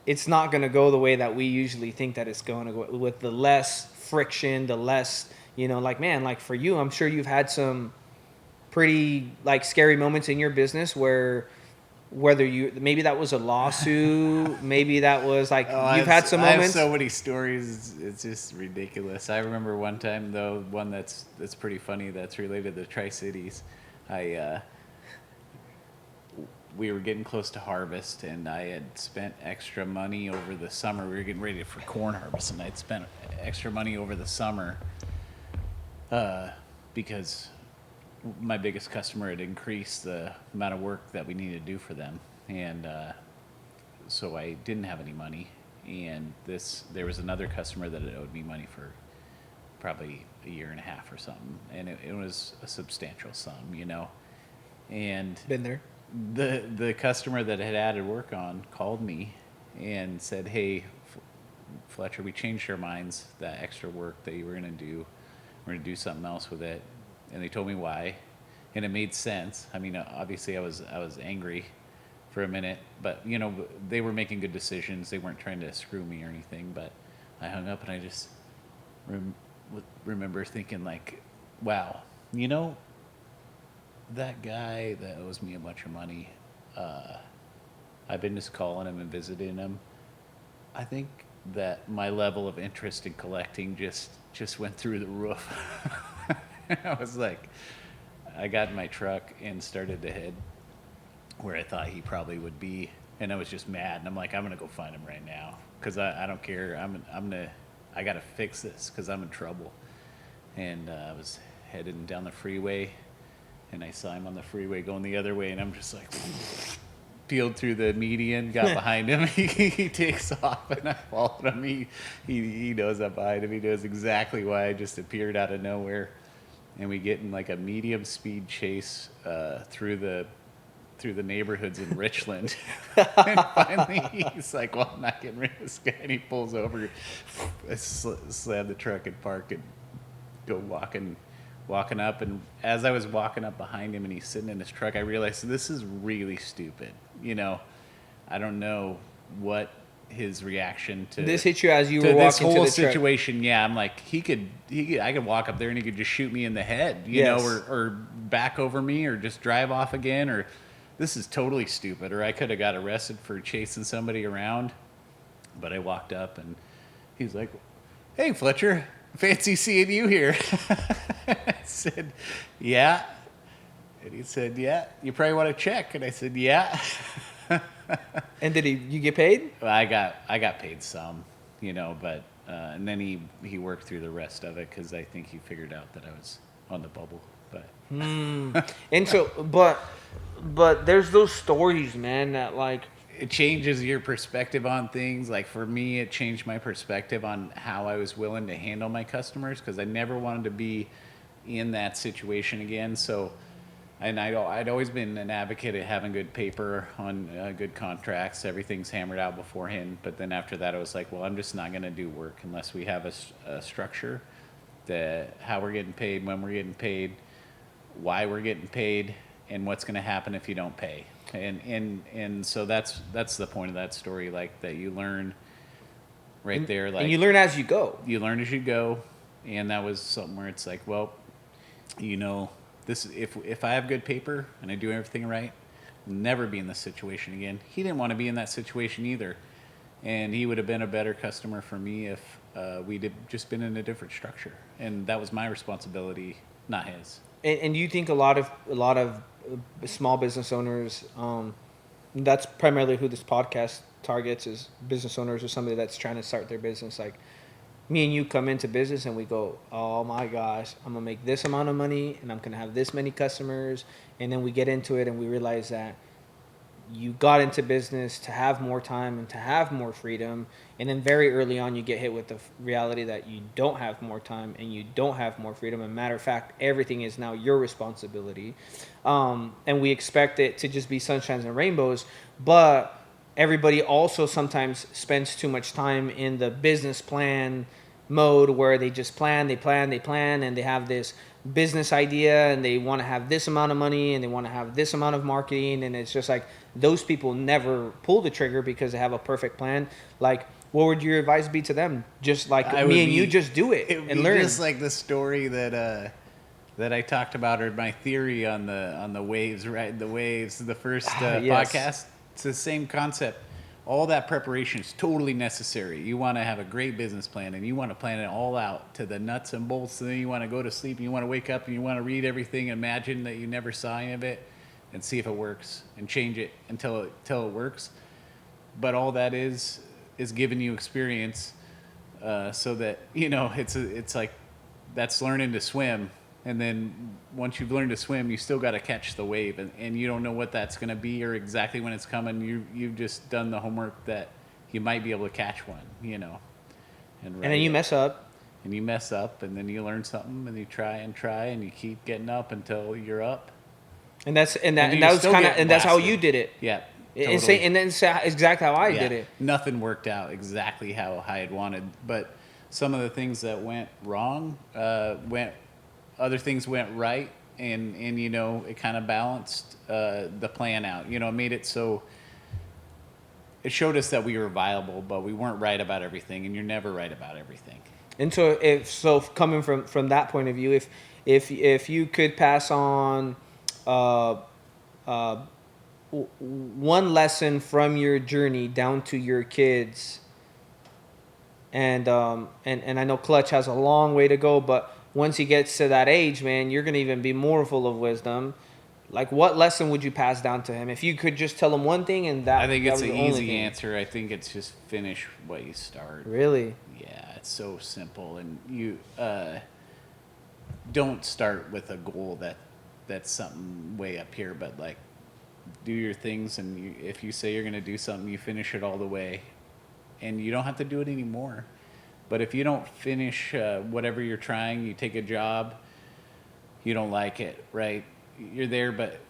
it's not going to go the way that we usually think that it's going to go, with the less friction, the less, like for you, I'm sure you've had some pretty scary moments in your business where maybe that was a lawsuit, maybe that was you've had some moments. I have so many stories. It's just ridiculous. I remember one time though, one that's pretty funny, that's related to Tri-Cities. We were getting close to harvest, and I had spent extra money over the summer. We were getting ready for corn harvest, and I'd spent extra money over the summer because my biggest customer had increased the amount of work that we needed to do for them, and so I didn't have any money. And there was another customer that had owed me money for probably a year and a half or something, and it was a substantial sum, you know. And Been there. the customer that had added work on called me and said, "Hey, Fletcher, we changed our minds. That extra work that you were going to do, we're going to do something else with it." And they told me why, and it made sense. I mean, obviously I was angry for a minute, but you know, they were making good decisions. They weren't trying to screw me or anything. But I hung up, and I just remember thinking, like, wow, you know, that guy that owes me a bunch of money, I've been just calling him and visiting him. I think that my level of interest in collecting just went through the roof. I was like, I got in my truck and started to head where I thought he probably would be, and I was just mad. And I'm like, I'm gonna go find him right now, because I don't care. I gotta fix this because I'm in trouble. And I was heading down the freeway, and I saw him on the freeway going the other way, and I'm just like, peeled through the median, got behind him. He takes off, and I followed him. He knows I'm behind him. He knows exactly why I just appeared out of nowhere. And we get in like a medium speed chase through the neighborhoods in Richland. And finally he's like, "Well, I'm not getting rid of this guy." And he pulls over. I slam the truck and park and go walking up. And as I was walking up behind him and he's sitting in his truck, I realized this is really stupid. You know, I don't know what his reaction to This hit you as you to were this walking whole to the truck. situation. Yeah, I'm like, I could walk up there and he could just shoot me in the head, you Yes. know, or back over me, or just drive off again, or this is totally stupid. Or I could have got arrested for chasing somebody around. But I walked up and he's like, "Hey, Fletcher, fancy seeing you here." I said, "Yeah." And he said, "Yeah, you probably want to check." And I said, "Yeah." And you get paid? Well, I got paid some, you know, but and then he worked through the rest of it because I think he figured out that I was on the bubble. But And so, but there's those stories, man, that like, it changes your perspective on things. Like for me, it changed my perspective on how I was willing to handle my customers, because I never wanted to be in that situation again. So. And I'd always been an advocate of having good paper on good contracts. Everything's hammered out beforehand. But then after that, I was like, well, I'm just not going to do work unless we have a structure, that how we're getting paid, when we're getting paid, why we're getting paid, and what's going to happen if you don't pay. And so that's the point of that story, like that you learn right there. Like, and you learn as you go. You learn as you go. And that was something where it's like, well, you know, this, if I have good paper and I do everything right, I'll never be in this situation again. He didn't want to be in that situation either, and he would have been a better customer for me if we'd have just been in a different structure, and that was my responsibility, not his. And you think a lot of small business owners, that's primarily who this podcast targets, is business owners or somebody that's trying to start their business. Like, me and you come into business and we go, oh my gosh, I'm gonna make this amount of money and I'm gonna have this many customers. And then we get into it and we realize that you got into business to have more time and to have more freedom. And then very early on, you get hit with the reality that you don't have more time and you don't have more freedom. And matter of fact, everything is now your responsibility. And we expect it to just be sunshines and rainbows, but everybody also sometimes spends too much time in the business plan mode where they just plan, and they have this business idea and they want to have this amount of money and they want to have this amount of marketing, and it's just like those people never pull the trigger because they have a perfect plan. Like, what would your advice be to them? Just like me and you, just do it and learn. Just like the story that I talked about, or my theory on the waves, right? The waves, the first yes. podcast. It's the same concept. All that preparation is totally necessary. You want to have a great business plan, and you want to plan it all out to the nuts and bolts. And then you want to go to sleep, and you want to wake up, and you want to read everything, imagine that you never saw any of it, and see if it works, and change it until it works. But all that is giving you experience, so that, you know, it's like that's learning to swim. And then once you've learned to swim, you still got to catch the wave, and you don't know what that's going to be or exactly when it's coming. You've just done the homework that you might be able to catch one, And then you mess up. And you mess up, and then you learn something, and you try, and you keep getting up until you're up. And that was kind of, and that's how you did it. Yeah. Totally. And then it's exactly how I did it. Nothing worked out exactly how I had wanted, but some of the things that went wrong other things went right, and it kind of balanced the plan out. It made it so it showed us that we were viable, but we weren't right about everything, and you're never right about everything. And so coming from that point of view, if you could pass on one lesson from your journey down to your kids, and I know Clutch has a long way to go, but once he gets to that age, man, you're going to even be more full of wisdom. Like, what lesson would you pass down to him? If you could just tell him one thing, and that I think that it's was an the only easy thing. answer. I think it's just finish what you start. Really? Yeah, it's so simple. And you don't start with a goal that's something way up here, but like, do your things, and if you say you're going to do something, you finish it all the way. And you don't have to do it anymore. But if you don't finish whatever you're trying, you take a job, you don't like it, right? You're there, but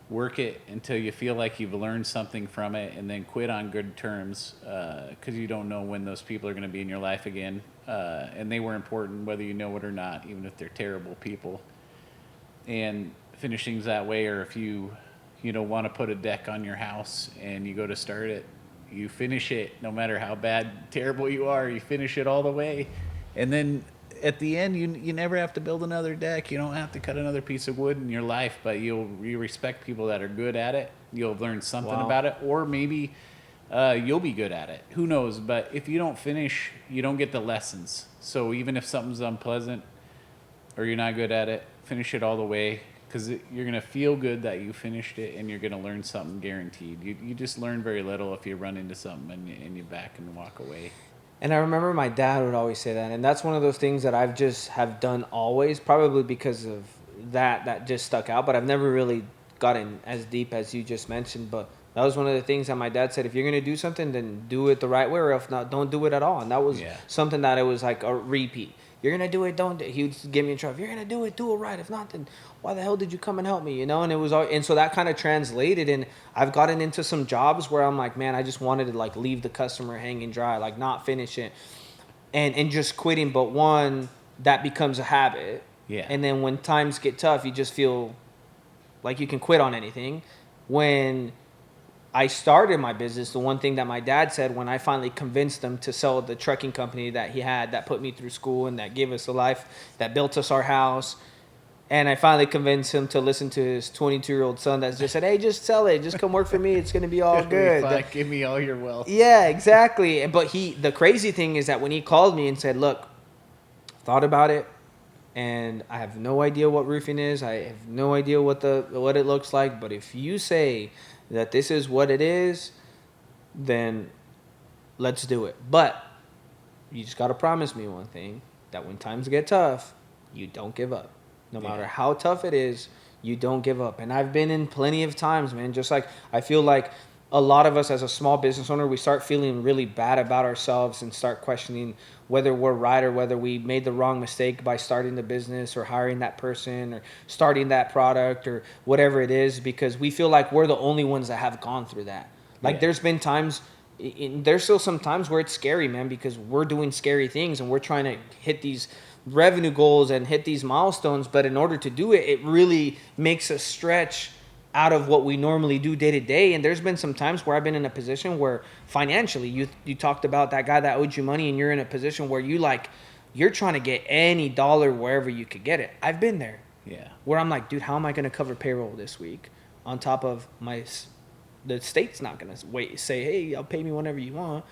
work it until you feel like you've learned something from it, and then quit on good terms, because you don't know when those people are going to be in your life again. And they were important whether you know it or not, even if they're terrible people. And finishing's that way, or if you want to put a deck on your house and you go to start it, you finish it no matter how bad, terrible you are. You finish it all the way. And then at the end, you never have to build another deck. You don't have to cut another piece of wood in your life, but you respect people that are good at it. You'll learn something about it, or maybe you'll be good at it. Who knows? But if you don't finish, you don't get the lessons. So even if something's unpleasant or you're not good at it, finish it all the way, because you're going to feel good that you finished it, and you're going to learn something guaranteed. You just learn very little if you run into something and you back and walk away. And I remember my dad would always say that, and that's one of those things that I've just have done always, probably because of that just stuck out, but I've never really gotten as deep as you just mentioned. But that was one of the things that my dad said: if you're going to do something, then do it the right way, or if not, don't do it at all. And that was something that it was like a repeat. You're going to do it, don't do it. He would give me in trouble. If you're going to do it right. If not, then why the hell did you come and help me? And it was all, and so that kind of translated, and I've gotten into some jobs where I'm like, man, I just wanted to like leave the customer hanging dry, like not finish it and just quitting. But one, that becomes a habit. Yeah. And then when times get tough, you just feel like you can quit on anything. When I started my business, the one thing that my dad said when I finally convinced him to sell the trucking company that he had, that put me through school and that gave us a life, that built us our house, and I finally convinced him to listen to his 22-year-old son that just said, hey, just sell it. Just come work for me. It's going to be all good. Give me all your wealth. Yeah, exactly. But the crazy thing is that when he called me and said, look, thought about it, and I have no idea what roofing is. I have no idea what it looks like. But if you say that this is what it is, then let's do it. But you just got to promise me one thing, that when times get tough, you don't give up. No matter how tough it is, you don't give up. And I've been in plenty of times, man. Just like I feel like a lot of us as a small business owner, we start feeling really bad about ourselves and start questioning whether we're right or whether we made the wrong mistake by starting the business or hiring that person or starting that product or whatever it is, because we feel like we're the only ones that have gone through that. Like there's been times, there's still some times where it's scary, man, because we're doing scary things and we're trying to hit these revenue goals and hit these milestones. But in order to do it, it really makes us stretch out of what we normally do day to day. And there's been some times where I've been in a position where financially, you talked about that guy that owed you money, and you're in a position where you're trying to get any dollar wherever you could get it. I've been there. Yeah. Where I'm like, dude, how am I going to cover payroll this week? On top of the state's not going to say, hey, I'll pay me whenever you want.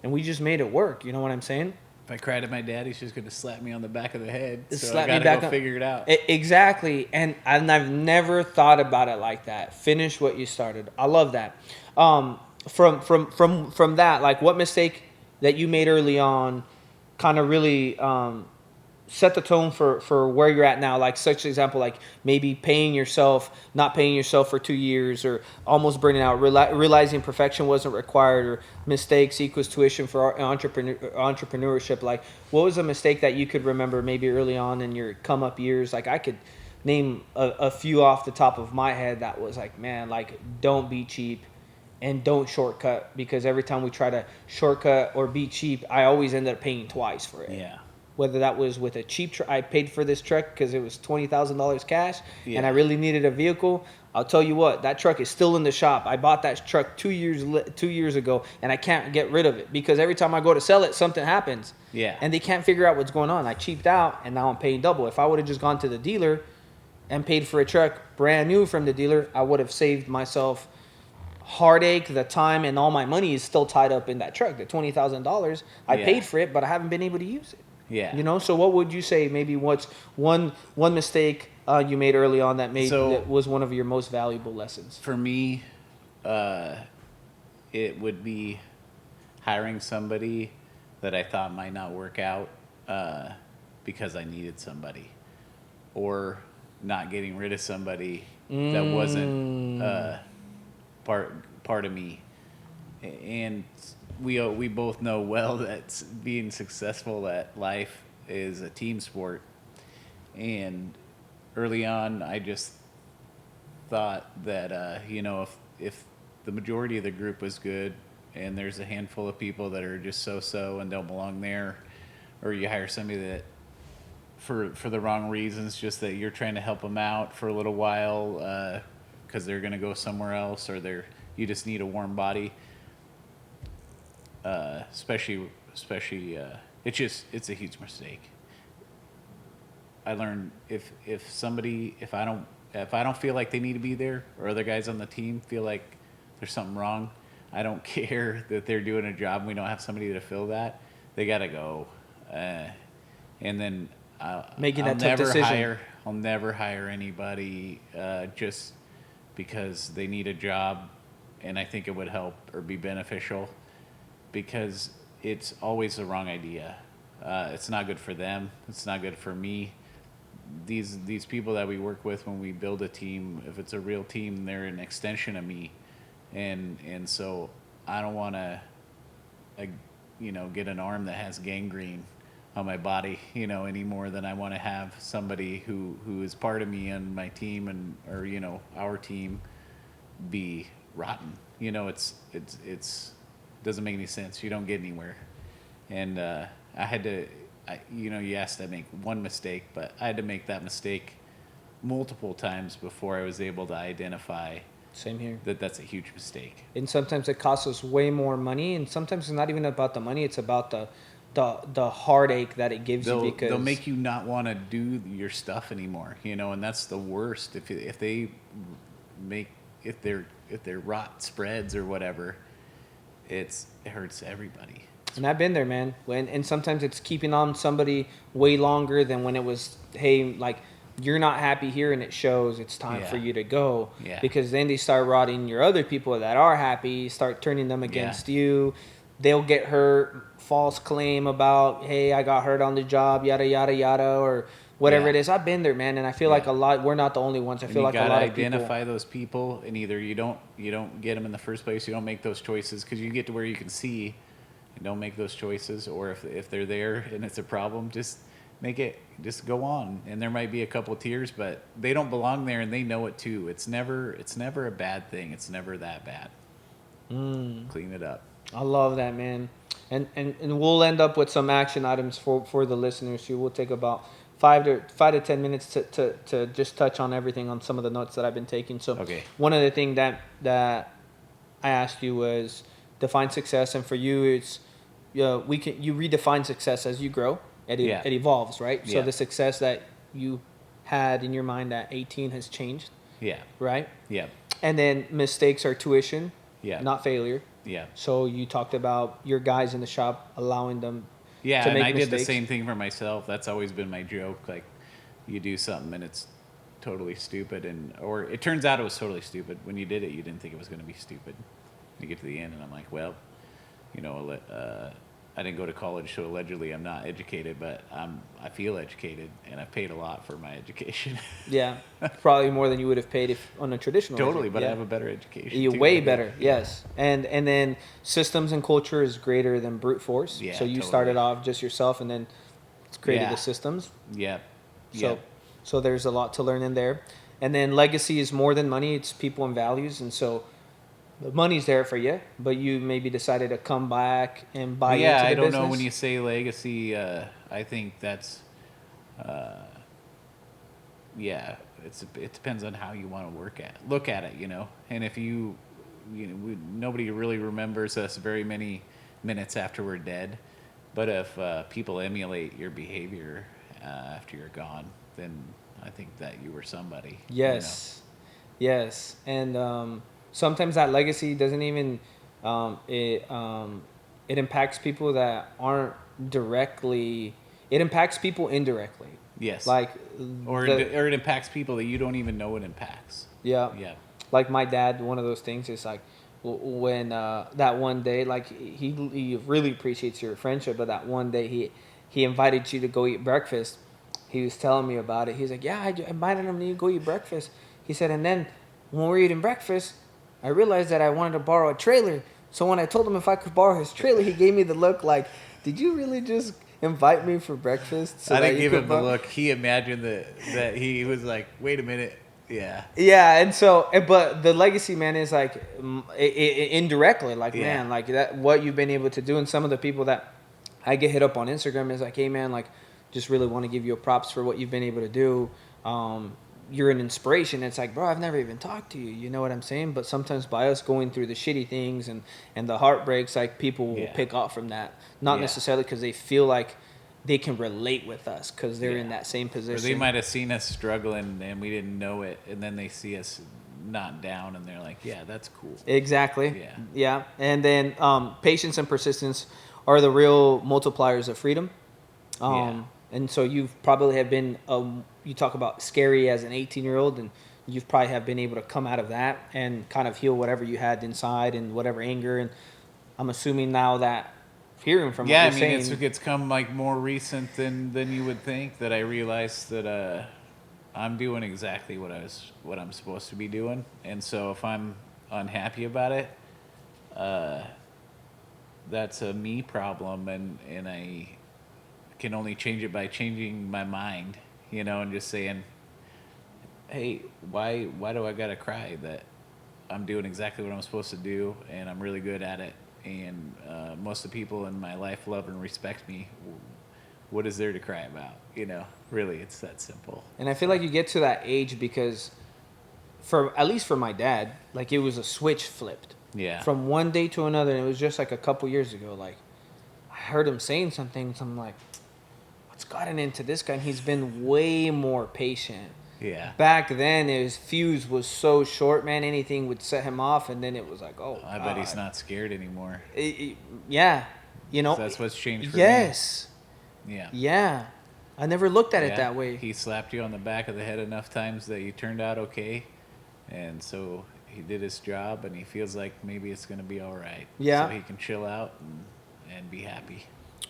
And we just made it work. You know what I'm saying? If I cried at my dad, he's just going to slap me on the back of the head. So Slap I me got to back go on, figure it out. Exactly. And I've never thought about it like that. Finish what you started. I love that. From that, like what mistake that you made early on kind of really set the tone for where you're at now. Like such example, like maybe not paying yourself for 2 years, or almost burning out, realizing perfection wasn't required, or mistakes equals tuition for entrepreneurship. Like, what was a mistake that you could remember maybe early on in your come up years? Like, I could name a few off the top of my head that was like, man, like, don't be cheap and don't shortcut, because every time we try to shortcut or be cheap, I always end up paying twice for it. Yeah. Whether that was with a cheap truck, I paid for this truck because it was $20,000 cash, Yeah. and I really needed a vehicle. I'll tell you what, that truck is still in the shop. I bought that truck 2 years ago, and I can't get rid of it because every time I go to sell it, something happens. Yeah. And they can't figure out what's going on. I cheaped out, and now I'm paying double. If I would have just gone to the dealer and paid for a truck brand new from the dealer, I would have saved myself heartache, the time, and all my money is still tied up in that truck. The $20,000, I Yeah. paid for it, but I haven't been able to use it. Yeah. You know, so what would you say? Maybe what's one mistake you made early on that was one of your most valuable lessons? For me, it would be hiring somebody that I thought might not work out because I needed somebody, or not getting rid of somebody that wasn't part of me. And we both know well that being successful at life is a team sport. And early on, I just thought that if the majority of the group was good, and there's a handful of people that are just so and don't belong there, or you hire somebody that for the wrong reasons, just that you're trying to help them out for a little while because they're going to go somewhere else, or you just need a warm body. Especially, it's a huge mistake. I learned if I don't feel like they need to be there, or other guys on the team feel like there's something wrong, I don't care that they're doing a job and we don't have somebody to fill that. They gotta go. And then I'll never hire anybody just because they need a job and I think it would help or be beneficial, because it's always the wrong idea. It's not good for them. It's not good for me. These people that we work with when we build a team, if it's a real team, they're an extension of me, and so I don't want to, get an arm that has gangrene on my body, any more than I want to have somebody who is part of me and my team or our team be rotten. It's doesn't make any sense. You don't get anywhere. And I had to, you asked to make one mistake, but I had to make that mistake multiple times before I was able to identify. Same here. That's a huge mistake. And sometimes it costs us way more money, and sometimes it's not even about the money. It's about the heartache that it gives you, because they'll make you not want to do your stuff anymore. And that's the worst. If they're rot spreads or whatever, it hurts everybody. And I've been there, man. And sometimes it's keeping on somebody way longer than when it was, hey, like, you're not happy here and it shows, it's time for you to go. Yeah. Because then they start rotting your other people that are happy, start turning them against you. They'll get hurt, false claim about, hey, I got hurt on the job, yada, yada, yada, or whatever it is. I've been there, man. And I feel like we're not the only ones. I feel like a lot of people. You gotta identify those people, and either you don't get them in the first place, you don't make those choices, because you get to where you can see and don't make those choices, or if they're there and it's a problem, just go on. And there might be a couple of tears, but they don't belong there and they know it too. It's never a bad thing. It's never that bad. Clean it up. I love that, man. And we'll end up with some action items for the listeners too. We'll take about 5 to 10 minutes to just touch on everything on some of the notes that I've been taking. So one of the things that I asked you was define success, and for you it's you redefine success as you grow. It evolves, right? Yeah. So the success that you had in your mind at 18 has changed. Yeah. Right? Yeah. And then mistakes are tuition, not failure. Yeah. So you talked about your guys in the shop, allowing them to make and I mistakes. did the same thing for myself. That's always been my joke. Like, you do something and it's totally stupid, or it turns out it was totally stupid. When you did it, you didn't think it was going to be stupid. You get to the end and I'm like, well, I didn't go to college, so allegedly I'm not educated, but I feel educated, and I've paid a lot for my education. Yeah, probably more than you would have paid if on a traditional. Totally, but I yeah. have a better education. You too, way I think. better, yes. And then systems and culture is greater than brute force. Yeah, So you totally. started off just yourself, and then it's created Yeah. the systems. Yep. So Yep. so there's a lot to learn in there. And then legacy is more than money; it's people and values. And so the money's there for you, but you maybe decided to come back and buy Yeah, into the I don't business. know when you say legacy. I think that's, yeah. It depends on how you want to look at it, you know. And if nobody really remembers us very many minutes after we're dead, but if people emulate your behavior after you're gone, then I think that you were somebody. Yes, yes, and sometimes that legacy doesn't even it impacts people that aren't directly. It impacts people indirectly. Yes. Like Or it impacts people that you don't even know it impacts. yeah, Yeah. like my dad. One of those things is like when that one day, like he really appreciates your friendship, but that one day he invited you to go eat breakfast. He was telling me about it. He's like, yeah, I invited him to go eat breakfast. He said, and then when we were eating breakfast, I realized that I wanted to borrow a trailer. So when I told him if I could borrow his trailer, he gave me the look like, did you really just invite me for breakfast? So I that didn't you give could him the borrow-" look. He imagined that he was like, wait a minute. Yeah. Yeah, and so, but the legacy, man, is like indirectly, like, Yeah. man, like that, what you've been able to do. And some of the people that I get hit up on Instagram is like, hey, man, like, just really want to give you a props for what you've been able to do. You're an inspiration. It's like, bro, I've never even talked to you. You know what I'm saying? But sometimes by us going through the shitty things and the heartbreaks, like people will Yeah. pick up from that. Not Yeah. necessarily because they feel like they can relate with us because they're in Yeah. that same Or position. they might have seen us struggling and we didn't know it, and then they see us not down and they're like, yeah, that's cool. Exactly. Yeah. Yeah. And then patience and persistence are the real multipliers of freedom. And so you've probably have been, you talk about scary as an 18-year-old, and you've probably have been able to come out of that and kind of heal whatever you had inside and whatever anger. And I'm assuming now that hearing from Yeah, I what mean, you're saying, it's come like more recent than you would think, that I realized that I'm doing exactly what I'm supposed to be doing, and so if I'm unhappy about it, that's a me problem, and I can only change it by changing my mind, you know, and just saying, hey, why do I gotta cry that I'm doing exactly what I'm supposed to do and I'm really good at it, and most of the people in my life love and respect me. What is there to cry about? You know, really, it's that simple. and I feel like you get to that age because, at least for my dad, like it was a switch flipped. Yeah. From one day to another, and it was just like a couple years ago. Like, I heard him saying some things. I'm like, what's gotten into this guy? And he's been way more patient. Yeah. Back then, his fuse was so short, man. Anything would set him off, and then it was like, oh, I bet he's not scared anymore. Yeah, you know. So that's what's changed for yes. me. Yeah. Yeah. I never looked at it Yeah. that way. He slapped you on the back of the head enough times that you turned out okay, and so he did his job, and he feels like maybe it's going to be all right. Yeah. So he can chill out and be happy.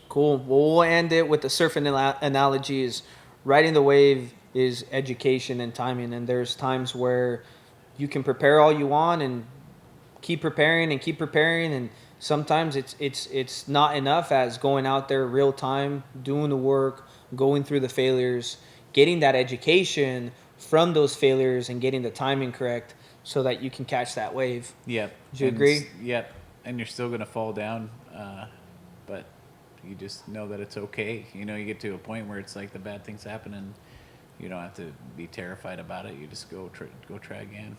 Cool. Well, we'll end it with the surfing analogy is riding the wave is education and timing. And there's times where you can prepare all you want and keep preparing. And sometimes it's not enough as going out there real time, doing the work, going through the failures, getting that education from those failures and getting the timing correct so that you can catch that wave. Yep. Do you agree? Yep. And you're still going to fall down, but you just know that it's okay. You know, you get to a point where it's like the bad things happen and you don't have to be terrified about it. You just go try again.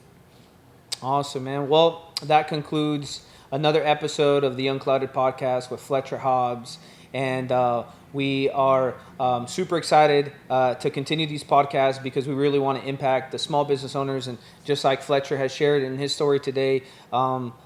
Awesome, man. Well, that concludes another episode of the Unclouded podcast with Fletcher Hobbs. And we are super excited to continue these podcasts because we really want to impact the small business owners. And just like Fletcher has shared in his story today,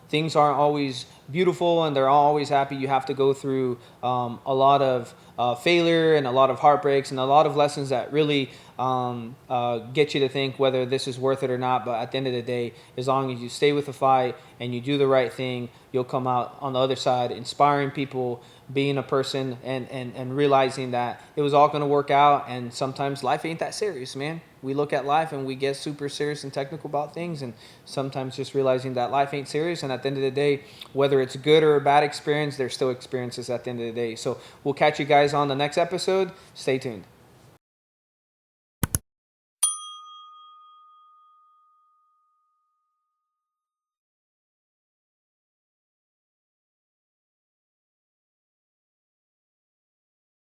things aren't always beautiful and they're always happy. You have to go through a lot of failure and a lot of heartbreaks and a lot of lessons that really get you to think whether this is worth it or not. But at the end of the day, as long as you stay with the fight and you do the right thing, you'll come out on the other side inspiring people, being a person and realizing that it was all going to work out. And sometimes life ain't that serious, man. We look at life and we get super serious and technical about things, and sometimes just realizing that life ain't serious. And at the end of the day, whether it's a good or a bad experience, there's still experiences at the end of the day. So we'll catch you guys on the next episode. Stay tuned.